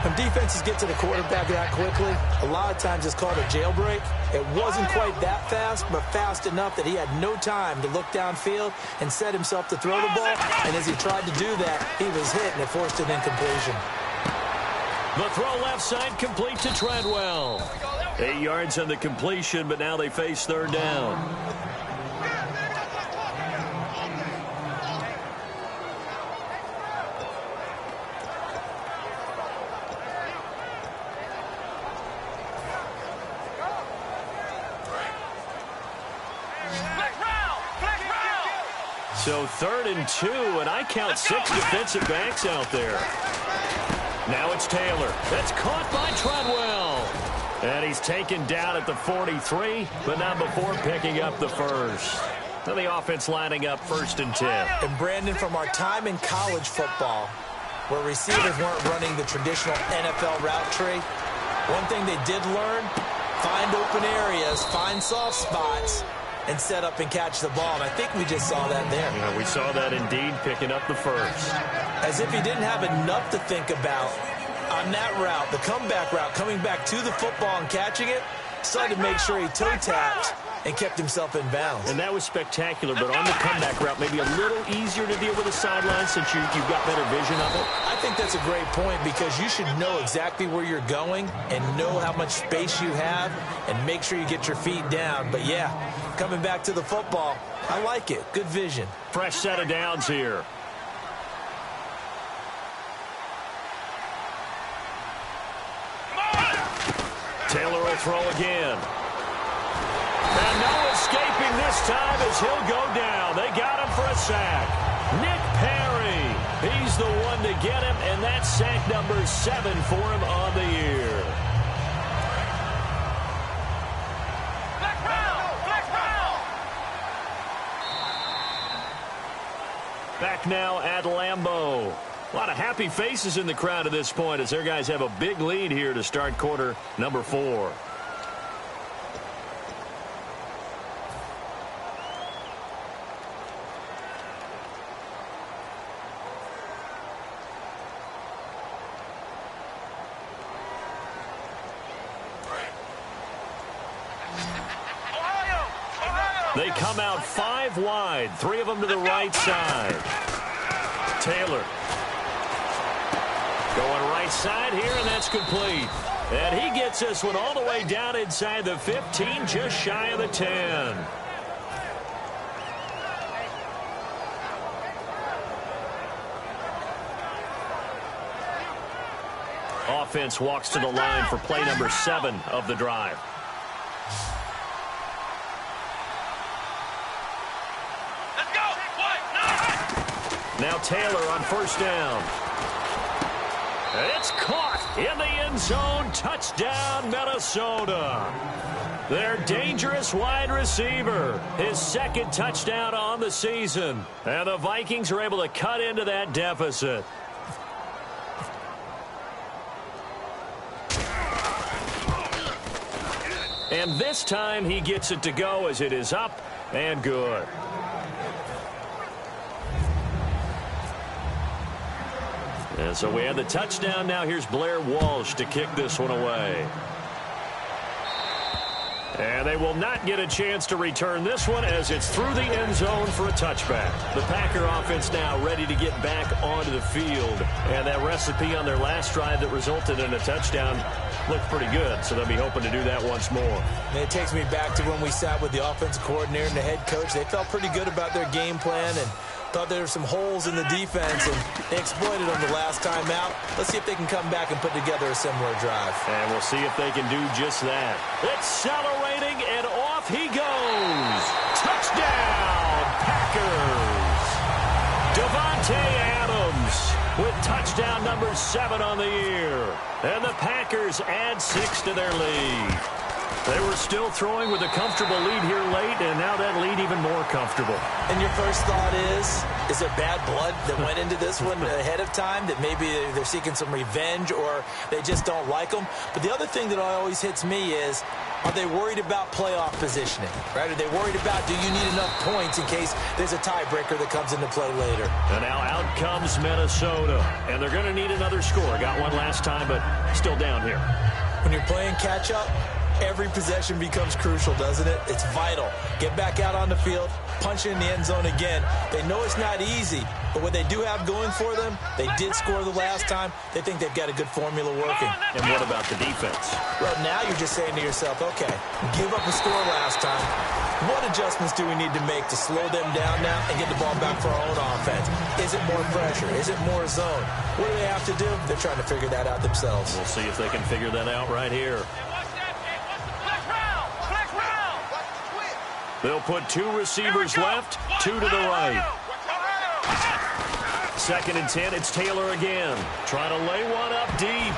When defenses get to the quarterback that quickly, a lot of times it's called a jailbreak. It wasn't quite that fast, but fast enough that he had no time to look downfield and set himself to throw the ball. And as he tried to do that, he was hit, and it forced an incompletion. The throw left side complete to Treadwell. 8 yards on the completion, but now they face third down. So 3rd and 2, and I count 6 defensive backs out there. Now it's Taylor. That's caught by Treadwell. And he's taken down at the 43, but not before picking up the first. So the offense lining up 1st and 10. And Brandon, from our time in college football, where receivers weren't running the traditional NFL route tree, one thing they did learn, find open areas, find soft spots, and set up and catch the ball. And I think we just saw that there. Yeah, we saw that indeed, picking up the first. As if he didn't have enough to think about on that route, the comeback route, coming back to the football and catching it, decided to make sure he toe-tapped and kept himself in bounds. And that was spectacular, but on the comeback route, maybe a little easier to deal with the sideline since you've got better vision of it. I think that's a great point because you should know exactly where you're going and know how much space you have and make sure you get your feet down. But, yeah, coming back to the football, I like it. Good vision. Fresh set of downs here. Taylor will throw again. And no escaping this time as he'll go down. They got him for a sack. Nick Perry, he's the one to get him, and that's sack number 7 for him on the year. Back now at Lambeau. A lot of happy faces in the crowd at this point as their guys have a big lead here to start quarter number 4. They come out 5 wide, 3 of them to the right side. Taylor going right side here, and that's complete. And he gets this one all the way down inside the 15, just shy of the 10. Offense walks to the line for play number 7 of the drive. Let's go. Now Taylor on first down. It's caught in the end zone. Touchdown, Minnesota. Their dangerous wide receiver. His 2nd touchdown on the season. And the Vikings are able to cut into that deficit. And this time he gets it to go as it is up and good. And so we have the touchdown. Now here's Blair Walsh to kick this one away. And they will not get a chance to return this one as it's through the end zone for a touchback. The Packer offense now ready to get back onto the field. And that recipe on their last drive that resulted in a touchdown looked pretty good, so they'll be hoping to do that once more. And it takes me back to when we sat with the offensive coordinator and the head coach. They felt pretty good about their game plan and thought there were some holes in the defense, and they exploited them the last time out. Let's see if they can come back and put together a similar drive. And we'll see if they can do just that. Accelerating, and off he goes. Touchdown, Packers. Devontae Adams with touchdown number 7 on the year. And the Packers add 6 to their lead. They were still throwing with a comfortable lead here late, and now that lead even more comfortable. And your first thought is there bad blood that went into this one ahead of time, that maybe they're seeking some revenge or they just don't like them? But the other thing that always hits me is, are they worried about playoff positioning? Right? Are they worried about, do you need enough points in case there's a tiebreaker that comes into play later? And now out comes Minnesota, and they're going to need another score. Got one last time, but still down here. When you're playing catch-up, every possession becomes crucial, doesn't it? It's vital. Get back out on the field, punch it in the end zone again. They know it's not easy, but what they do have going for them, they did score the last time. They think they've got a good formula working. And what about the defense? Well, now you're just saying to yourself, okay, give up a score last time. What adjustments do we need to make to slow them down now and get the ball back for our own offense? Is it more pressure? Is it more zone? What do they have to do? They're trying to figure that out themselves. We'll see if they can figure that out right here. They'll put 2 receivers left, 2 to the right. 2nd and 10, it's Taylor again. Trying to lay one up deep.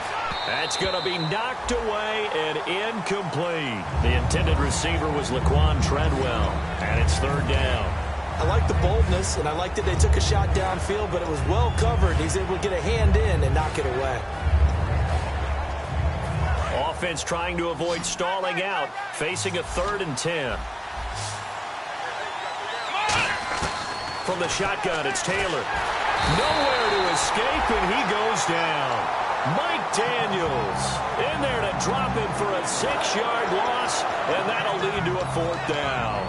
That's going to be knocked away and incomplete. The intended receiver was Laquan Treadwell, and it's 3rd down. I like the boldness, and I like that they took a shot downfield, but it was well covered. He's able to get a hand in and knock it away. Offense trying to avoid stalling out, facing a 3rd and 10. From the shotgun, it's Taylor. Nowhere to escape, and he goes down. Mike Daniels in there to drop him for a 6-yard loss, and that'll lead to a 4th down.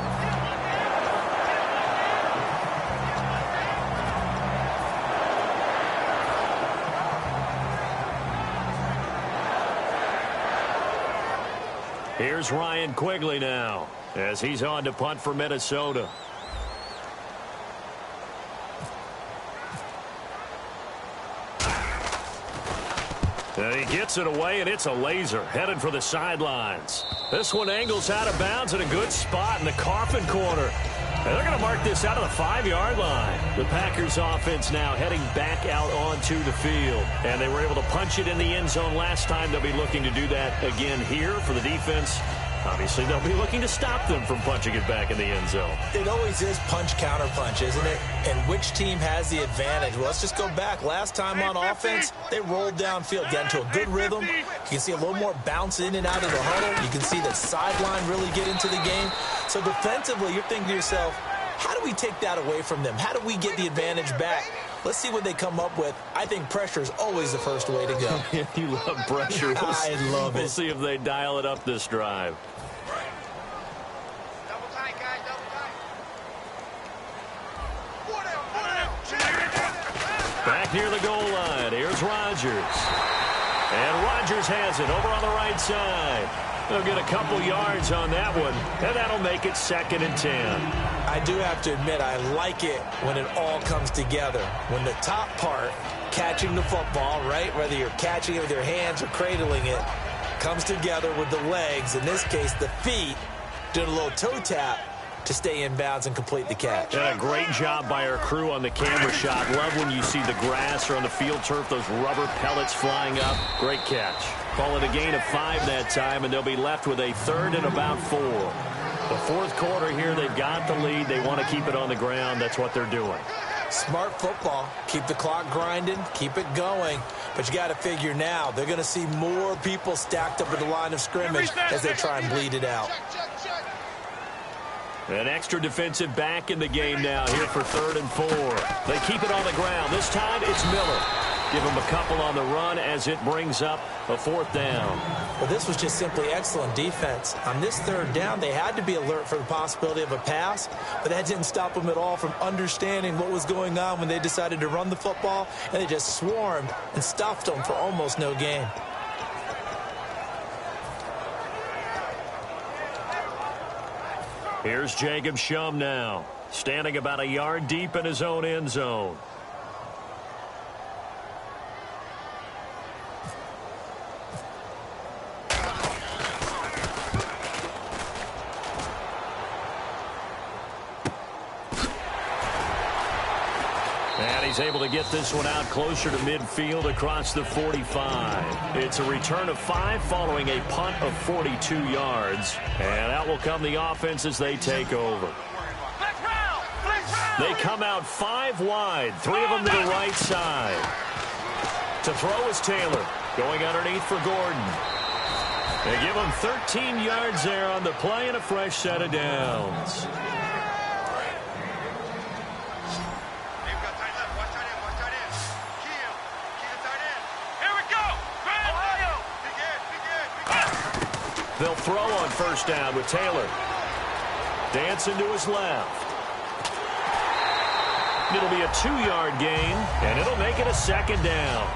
Here's Ryan Quigley now as he's on to punt for Minnesota. And he gets it away, and it's a laser headed for the sidelines. This one angles out of bounds in a good spot in the coffin corner. And they're going to mark this out of the 5-yard line. The Packers offense now heading back out onto the field. And they were able to punch it in the end zone last time. They'll be looking to do that again here for the defense. Obviously, they'll be looking to stop them from punching it back in the end zone. It always is punch-counter-punch, isn't it? And which team has the advantage? Well, let's just go back. Last time on offense, they rolled downfield, got into a good rhythm. You can see a little more bounce in and out of the huddle. You can see the sideline really get into the game. So defensively, you're thinking to yourself, how do we take that away from them? How do we get the advantage back? Let's see what they come up with. I think pressure is always the first way to go. You love pressure. I love it. We'll see if they dial it up this drive. Double tight, guys, double tight. back near the goal line. Here's Rodgers. And Rodgers has it over on the right side. They'll get a couple yards on that one, and that'll make it 2nd and 10. I do have to admit, I like it when it all comes together. When the top part, catching the football, right, whether you're catching it with your hands or cradling it, comes together with the legs, in this case the feet, doing a little toe tap to stay in bounds and complete the catch. And a great job by our crew on the camera shot. Love when you see the grass or on the field turf, those rubber pellets flying up. Great catch. Call it a gain of 5 that time, and they'll be left with a 3rd and about 4. The 4th quarter here, they've got the lead. They want to keep it on the ground. That's what they're doing. Smart football. Keep the clock grinding. Keep it going. But you got to figure now, they're going to see more people stacked up at the line of scrimmage as they try and bleed it out. An extra defensive back in the game now here for 3rd and 4. They keep it on the ground. This time it's Miller. Give him a couple on the run as it brings up a 4th down. Well, this was just simply excellent defense. On this 3rd down, they had to be alert for the possibility of a pass, but that didn't stop them at all from understanding what was going on when they decided to run the football, and they just swarmed and stuffed them for almost no gain. Here's Jacob Shum now, standing about a yard deep in his own end zone. And he's able to get this one out closer to midfield across the 45. It's a return of 5 following a punt of 42 yards. And out will come the offense as they take over. They come out 5 wide, 3 of them to the right side. To throw is Taylor, going underneath for Gordon. They give him 13 yards there on the play and a fresh set of downs. They'll throw on 1st down with Taylor. Dancing to his left. It'll be a 2-yard gain, and it'll make it a 2nd down.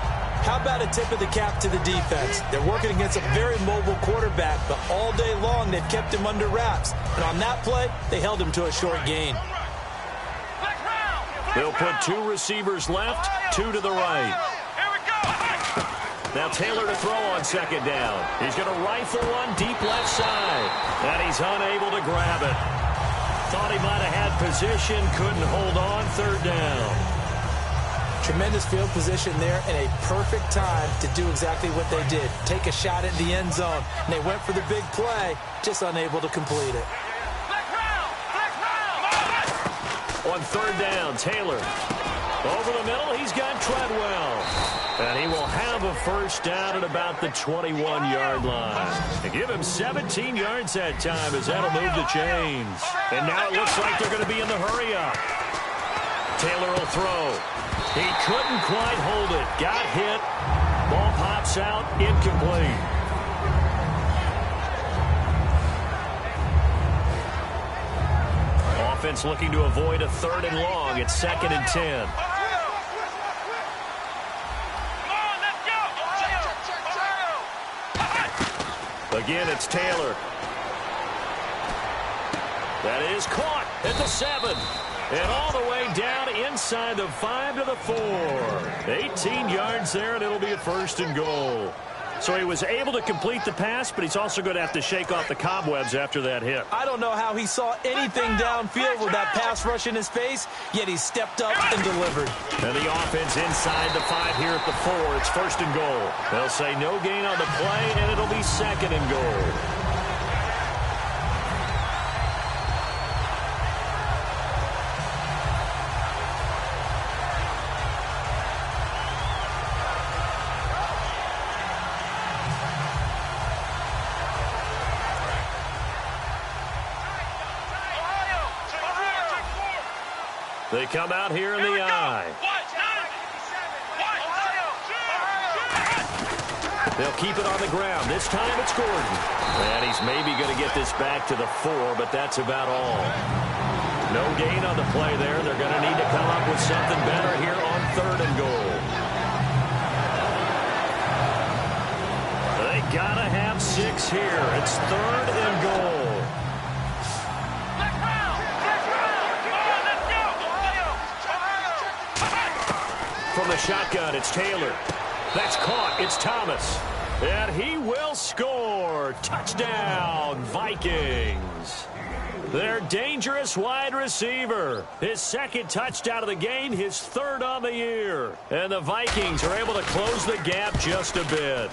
How about a tip of the cap to the defense? They're working against a very mobile quarterback, but all day long they've kept him under wraps. And on that play, they held him to a short gain. They'll put 2 receivers left, 2 to the right. Now Taylor to throw on 2nd down. He's going to rifle one deep left side. And he's unable to grab it. Thought he might have had position, couldn't hold on. 3rd down. Tremendous field position there and a perfect time to do exactly what they did. Take a shot at the end zone. And they went for the big play, just unable to complete it. On 3rd down, Taylor. Over the middle, he's got Treadwell. And he will have a 1st down at about the 21-yard line. They give him 17 yards that time as that'll move the chains. And now it looks like they're going to be in the hurry-up. Taylor will throw. He couldn't quite hold it. Got hit. Ball pops out. Incomplete. Offense looking to avoid a 3rd and long. It's 2nd and 10. Again, it's Taylor. That is caught at the 7. And all the way down inside the 5 to the 4. 18 yards there, and it'll be a 1st and goal. So he was able to complete the pass, but he's also going to have to shake off the cobwebs after that hit. I don't know how he saw anything downfield with that pass rush in his face, yet he stepped up and delivered. And the offense inside the 5 here at the 4. It's 1st and goal. They'll say no gain on the play, and it'll be 2nd and goal. They come out here in the eye. They'll keep it on the ground. This time it's Gordon. And he's maybe going to get this back to the 4, but that's about all. No gain on the play there. They're going to need to come up with something better here on 3rd and goal. Gotta have 6 here. It's 3rd and goal. From the shotgun, it's Taylor. That's caught. It's Thomas. And he will score. Touchdown, Vikings. Their dangerous wide receiver. His 2nd touchdown of the game, his 3rd on the year. And the Vikings are able to close the gap just a bit.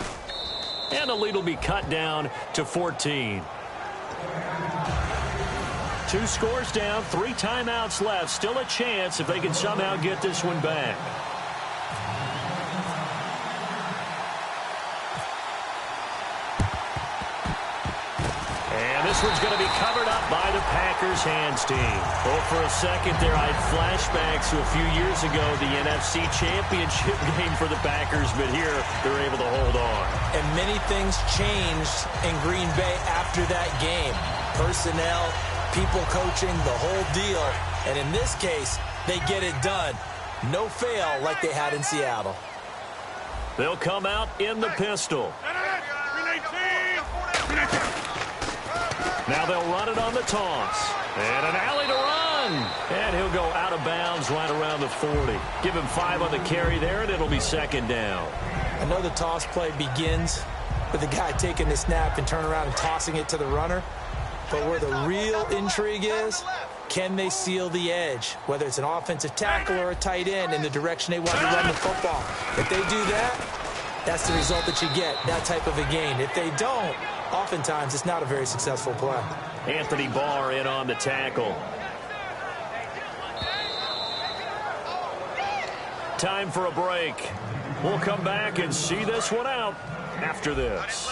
And the lead will be cut down to 14. 2 scores down, 3 timeouts left. Still a chance if they can somehow get this one back. And this one's going to be covered up by the Packers hands team. Oh, for a second there, I had flashbacks to a few years ago, the NFC Championship game for the Packers, but here they're able to hold on. And many things changed in Green Bay after that game. Personnel, people coaching, the whole deal. And in this case, they get it done. No fail like they had in Seattle. They'll come out in the pistol. Now they'll run it on the toss. And an alley to run. And he'll go out of bounds right around the 40. Give him 5 on the carry there, and it'll be 2nd down. I know the toss play begins with the guy taking the snap and turning around and tossing it to the runner. But where the real intrigue is, can they seal the edge? Whether it's an offensive tackle or a tight end in the direction they want to run the football. If they do that, that's the result that you get, that type of a gain. If they don't, oftentimes it's not a very successful play. Anthony Barr in on the tackle. Time for a break. We'll come back and see this one out after this.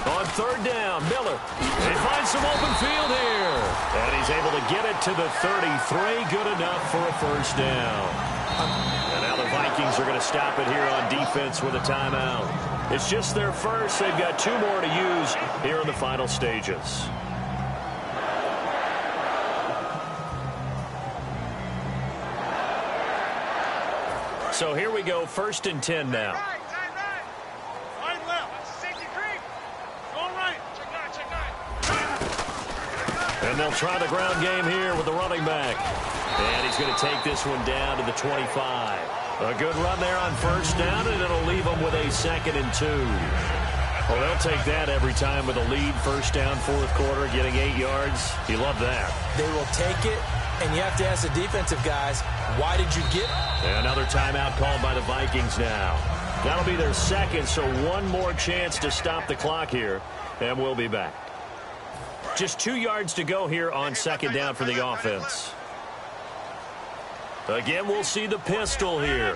On 3rd down, Miller. He finds some open field here. And he's able to get it to the 33. Good enough for a 1st down. And now the Vikings are going to stop it here on defense with a timeout. It's just their first. They've got 2 more to use here in the final stages. So here we go, 1st and 10 now. And they'll try the ground game here with the running back. And he's going to take this one down to the 25. A good run there on 1st down, and it'll leave them with a 2nd and 2. Well, they'll take that every time with a lead. 1st down, 4th quarter, getting 8 yards. You love that. They will take it, and you have to ask the defensive guys, why did you get it? And another timeout called by the Vikings now. That'll be their 2nd, so 1 more chance to stop the clock here, and we'll be back. Just 2 yards to go here on 2nd down for the offense. Again, we'll see the pistol here.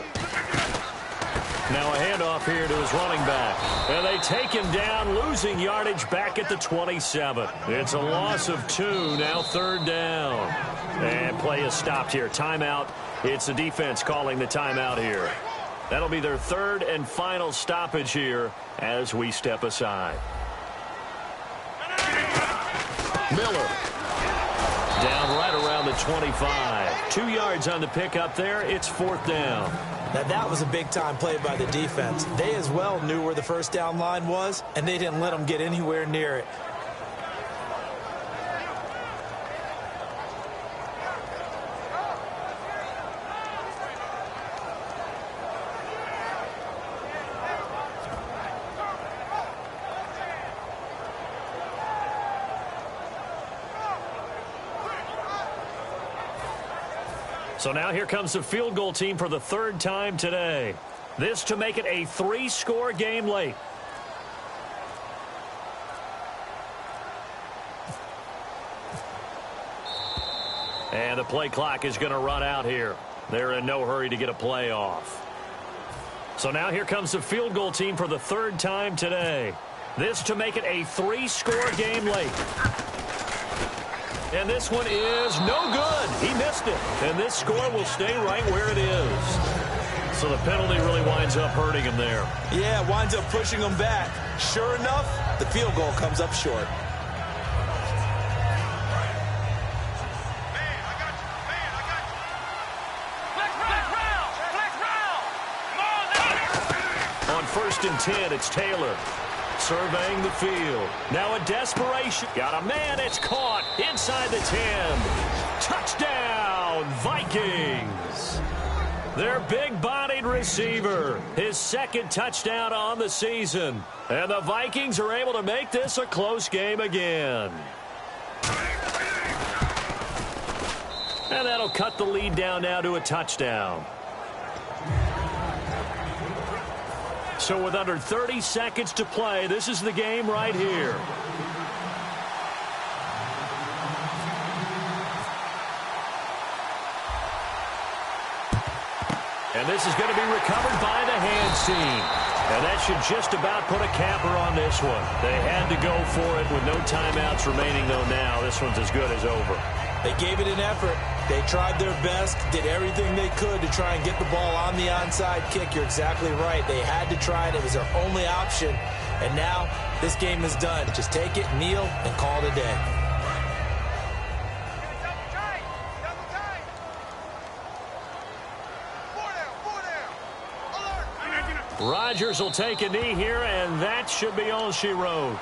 Now a handoff here to his running back. And they take him down, losing yardage back at the 27. It's a loss of 2, now 3rd down. And play is stopped here. Timeout. It's the defense calling the timeout here. That'll be their 3rd and final stoppage here as we step aside. Miller. Down right around the 25. 2 yards on the pickup there. It's 4th down. Now, that was a big-time play by the defense. They as well knew where the 1st down line was, and they didn't let them get anywhere near it. So now here comes the field goal team for the 3rd time today. This to make it a 3-score game late. And the play clock is going to run out here. They're in no hurry to get a play off. So now here comes the field goal team for the 3rd time today. This to make it a 3-score game late. And this one is no good. He missed it. And this score will stay right where it is. So the penalty really winds up hurting him there. Yeah, winds up pushing him back. Sure enough, the field goal comes up short. 1st and 10. It's Taylor surveying the field. Now a desperation. Got a man. It's caught inside the 10. Touchdown, Vikings. Their big-bodied receiver, his 2nd touchdown on the season. And the Vikings are able to make this a close game again. And that'll cut the lead down now to a touchdown. So with under 30 seconds to play, this is the game right here. And this is going to be recovered by the hands team. And that should just about put a capper on this one. They had to go for it with no timeouts remaining, though now. This one's as good as over. They gave it an effort. They tried their best, did everything they could to try and get the ball on the onside kick. You're exactly right. They had to try it. It was their only option. And now this game is done. Just take it, kneel, and call it a day. Rodgers will take a knee here, and that should be all she wrote.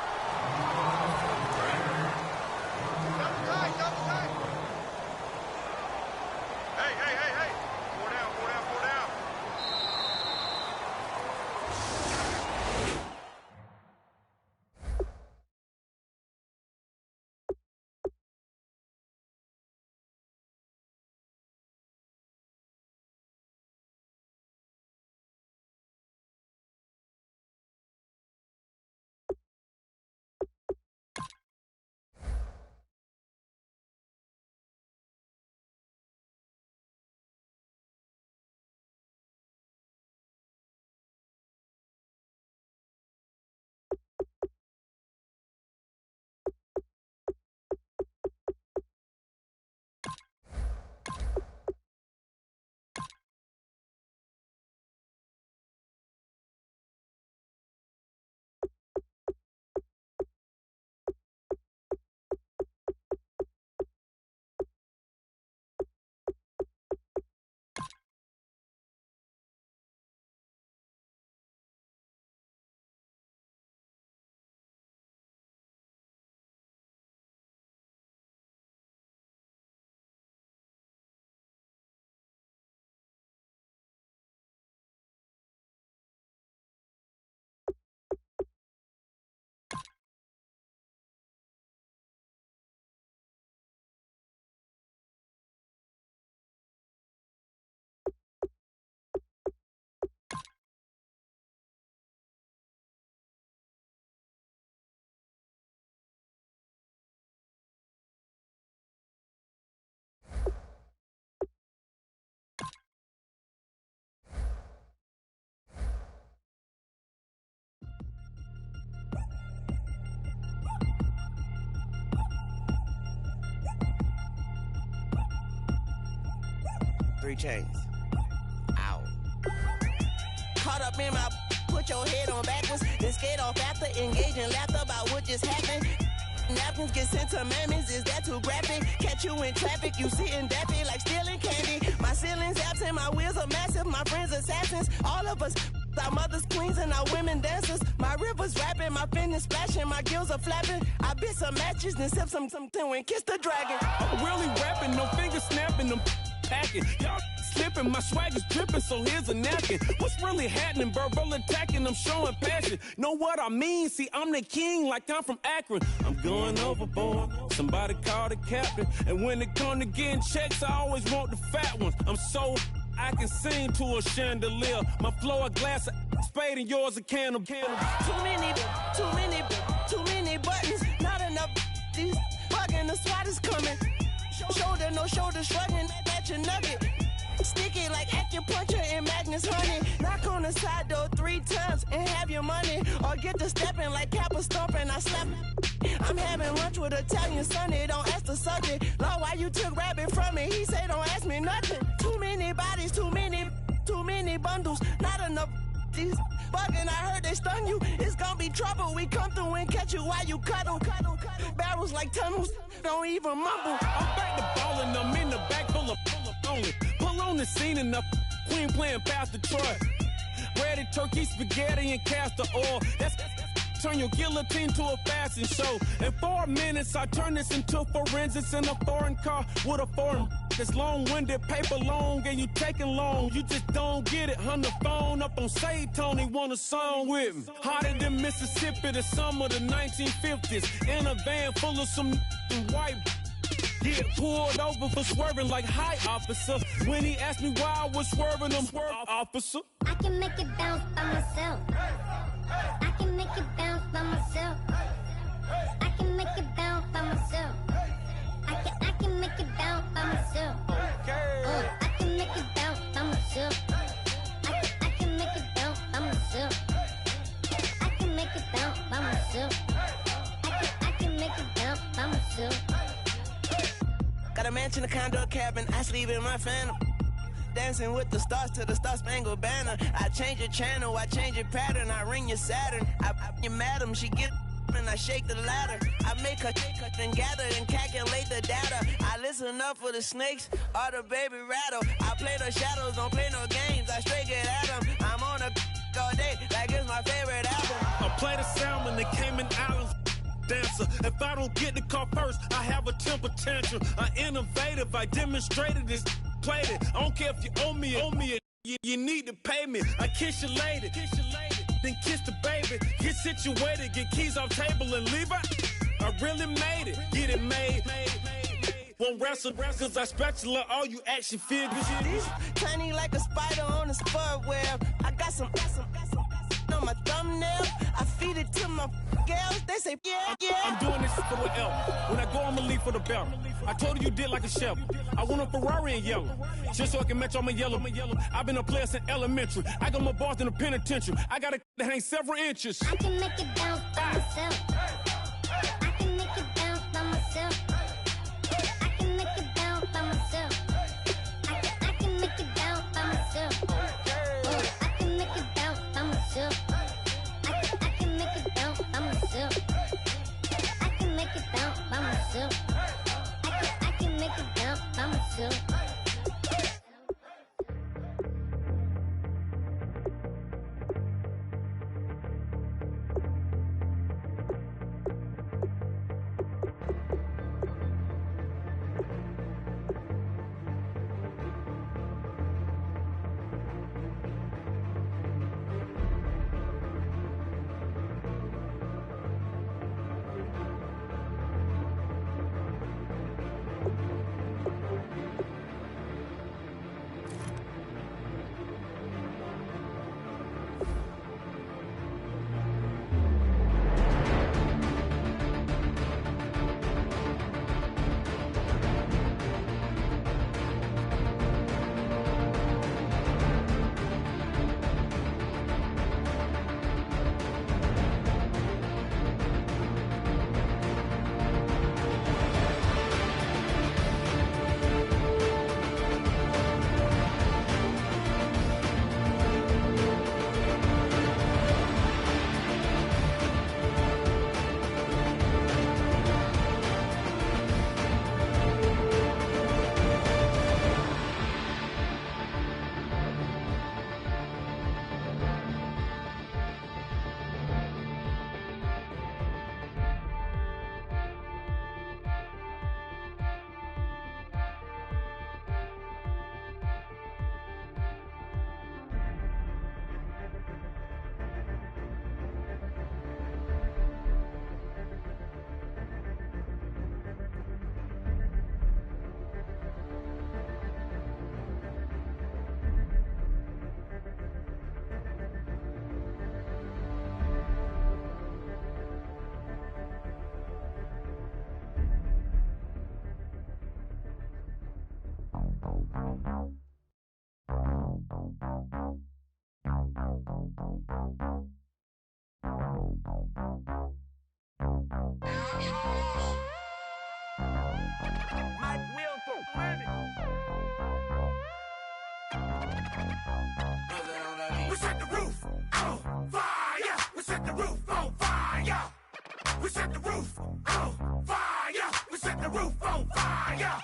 Three chains. Ow. Caught up in my, put your head on backwards, then skate off after, engage in laughter about what just happened. Napkins get sent to mammies, is that too graphic? Catch you in traffic, you sitting dappy like stealing candy. My ceiling's absent, my wheels are massive, my friends assassins. All of us, our mothers queens and our women dancers. My rivers rapping, my fingers splashing, my gills are flapping. I bit some matches, then sip something and kiss the dragon. I'm really rapping, no fingers snapping, them packing. Y'all slipping, my swag is dripping, so here's a napkin. What's really happening? Verbal attacking, I'm showing passion. Know what I mean? See, I'm the king like I'm from Akron. I'm going overboard, somebody call the captain. And when it come to getting checks, I always want the fat ones. I'm so I can sing to a chandelier. My flow a glass of spade and yours a can of Too many buttons, not enough. These bugging, the SWAT is coming. Shoulder, no shoulder shrugging at your nugget. Sticky like acupuncture and Magnus honey. Knock on the side door 3 times and have your money. Or get to stepping like Kappa stomping, I slap. I'm having lunch with Italian Sonny, don't ask the subject. Lord, why you took rabbit from me? He said don't ask me nothing. Too many bodies, too many bundles, not enough. These bugging, I heard they stung you. It's gonna be trouble. We come through and catch you while you cuddle. Barrels like tunnels, don't even mumble. I'm back to ballin', I'm in the back full of only. Pull on the scene and the queen playing past Detroit. breaded turkey, spaghetti, and castor oil. That's turn your guillotine to a fashion show. In 4 minutes, I turn this into forensics in a foreign car with a foreign. It's long-winded, paper long, and you taking long. You just don't get it. On the phone up on Say Tony, want a song with me. Hotter than Mississippi, the summer of the 1950s. In a van full of some white. Get pulled over for swerving like hi, officer. When he asked me why I was swerving, I'm swerve, officer. I can make it bounce by myself. I can make it bounce by myself. I can make it bounce by myself. I can make it bounce by myself. I can make it bounce by myself. I can make it bounce by myself. I can make it bounce by myself. I can make it bounce by myself. Got a mansion, a condo, a cabin, I sleep in my phantom. Dancing with the stars to the Star-Spangled Banner. I change your channel, I change your pattern, I ring your Saturn. I your madam, she get and I shake the ladder. I make her and gather and calculate the data. I listen up for the snakes or the baby rattle. I play the shadows, don't play no games, I straight get at them. I'm on a all day, like it's my favorite album. I play the Salmon, the Cayman Islands dancer. If I don't get the car first, I have a temper tantrum. I'm innovative, I demonstrated this, played it. I don't care if you owe me it, you need to pay me. I kiss your lady, then kiss the baby. Get situated, get keys off table and leave her. I really made it, get it made. Won't wrestle, cause I spatula all you action figures. Tiny like a spider on a spud web. I got some on my thumbnail. I feed it to my girls. They say, yeah. I'm doing this for the L. When I go, I'ma leave for the belt. I told you did like a chef. I want a Ferrari in yellow, just so I can match all my yellow. I've been a player since elementary. I got my bars in the penitentiary. I got a that hangs several inches. I can make it bounce by myself. I can make it bounce by myself. I can make it bounce by myself. I can make it bounce by myself. I can make it bounce by myself. I can make it bounce by myself. I can make it bounce by myself. I can make it bounce by myself. We set the roof on fire. We set the roof on fire. We set the roof on fire. We set the roof on fire.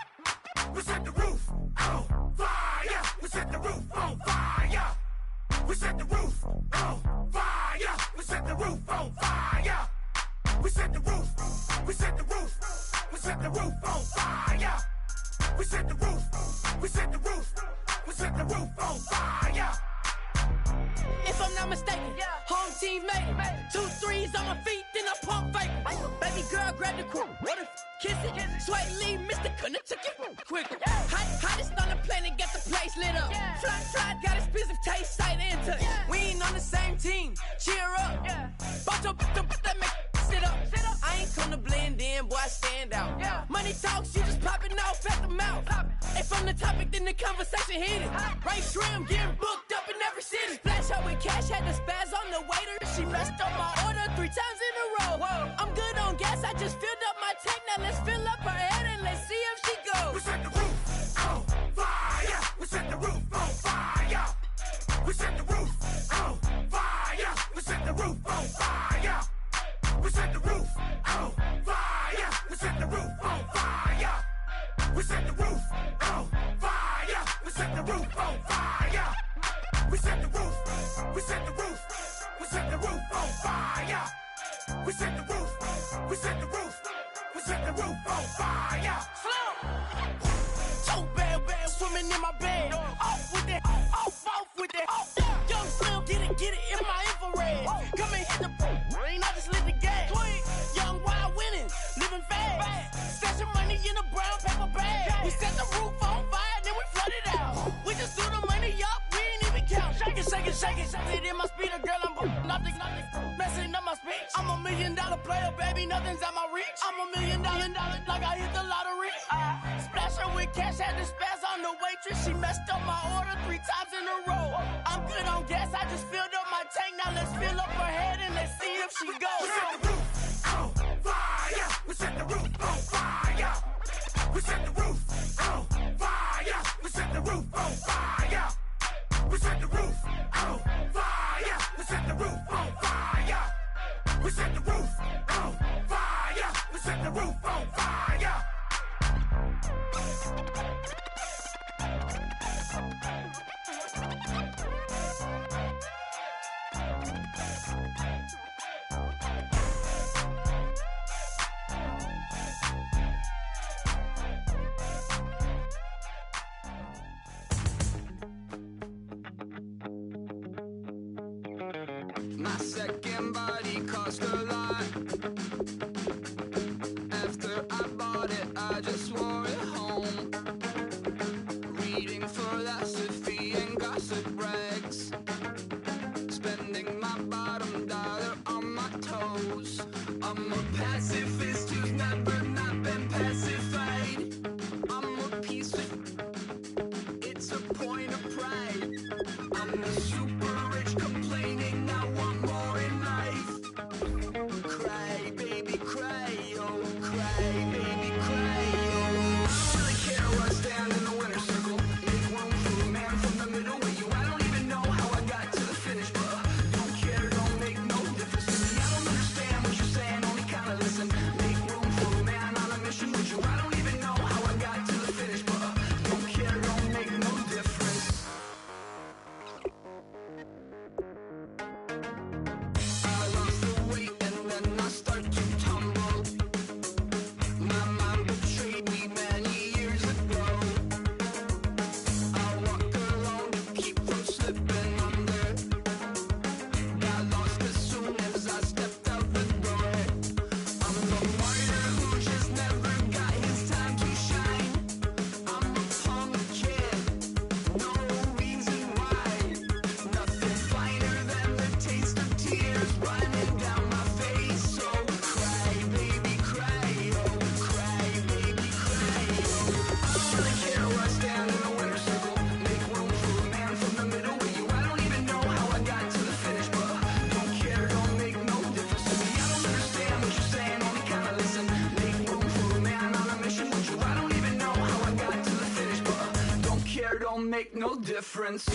We set the roof on fire. We set the roof on fire. We set the roof We set the roof. We set the roof. We set the roof on fire. If I'm not mistaken, home team made it. 2 threes on my feet, then I pump fake. Baby girl, grab the quick. What if kiss it? Sweat leave, Mr. Couldn't took it quick. Hottest on the planet, got the place lit up. Fly, got expensive taste, sight and touch. We ain't on the same team, cheer up. But that make sit up. I ain't come to blend in, boy, I stand out. Money talks, you just popping off at the mouth. If I'm the topic, then the conversation heated. Right shrimp, getting booked up in every city. Splash out with cash, had the spaz on the waiter. She messed up my order 3 times in a row. I'm good on gas, I just filled up my tank. Now let's fill up her head and let's see if she goes. We set the roof on fire. We set the roof on fire. We set the roof on fire. We set the roof on fire. We set the roof on fire. We set the roof on fire. We set the roof on fire. We set the roof on fire. We set the roof. We set the roof. We set the roof on fire. We set the roof. We set the roof. We set the roof on fire. So bad, swimming in my bed. Off with that, off with that. Young Slim, get it in my infrared. Come and hit the rain, I just lit the gas. Young wild winning, living fast. Stashing money in a brown paper bag. We set the roof on fire, then we flood it out. We just threw the money up, we ain't even count. Shake it, shake it, shake it. It in my speeder, girl, I'm nothing, messing up my speech. I'm $1 million player, baby, nothing's at my reach. I'm $1 million, like I hit the lottery. Splash her with cash, had the spaz on the waitress. She messed up my order 3 times in a row. I'm good on gas, I just filled up my tank. Now let's fill up her head and let's see if she goes. We set the roof on fire. We set the roof on fire. We set the roof on fire. We set the roof on fire. We set the roof on fire. We set the roof on fire. We set the roof on fire. We set the roof on fire. My second body cost a lot. After I bought it, I just wore it home. Reading philosophy and gossip rags. Spending my bottom dollar on my toes. I'm a pacifist who's never not been pacified. I'm a piece of... It's a point of pride. I'm the super rich complaining I want more in life. Cry, baby, cry, oh, cry, baby, cry, oh. I don't really care what's down in the winner's circle. Make room for a man from the middle with you. I don't even know how I got to the finish, but don't care, don't make no difference to me. I don't understand what you're saying, only kinda listen. Make room for a man on a mission with you. I don't even know how I got to the finish, but don't care, don't make no difference. I lost the weight and then I start to tumble. My mom betrayed me many years ago. I walk alone to keep from slipping under. Got lost as soon as I stepped out the door. I'm the martyr who just never got his time to shine. I'm a punk kid, no reason why. Nothing finer than the taste of tears running down my face. So cry, baby, cry, oh, cry, baby, cry, oh. I don't really care what's down in the winner's circle. Make room for a man from the middle with you. I don't even know how I got to the finish, but don't care, don't make no difference to me. I don't understand what you're saying, only kinda listen. Make room for a man on a mission with you. I don't even know how I got to the finish, but don't care, don't make no difference.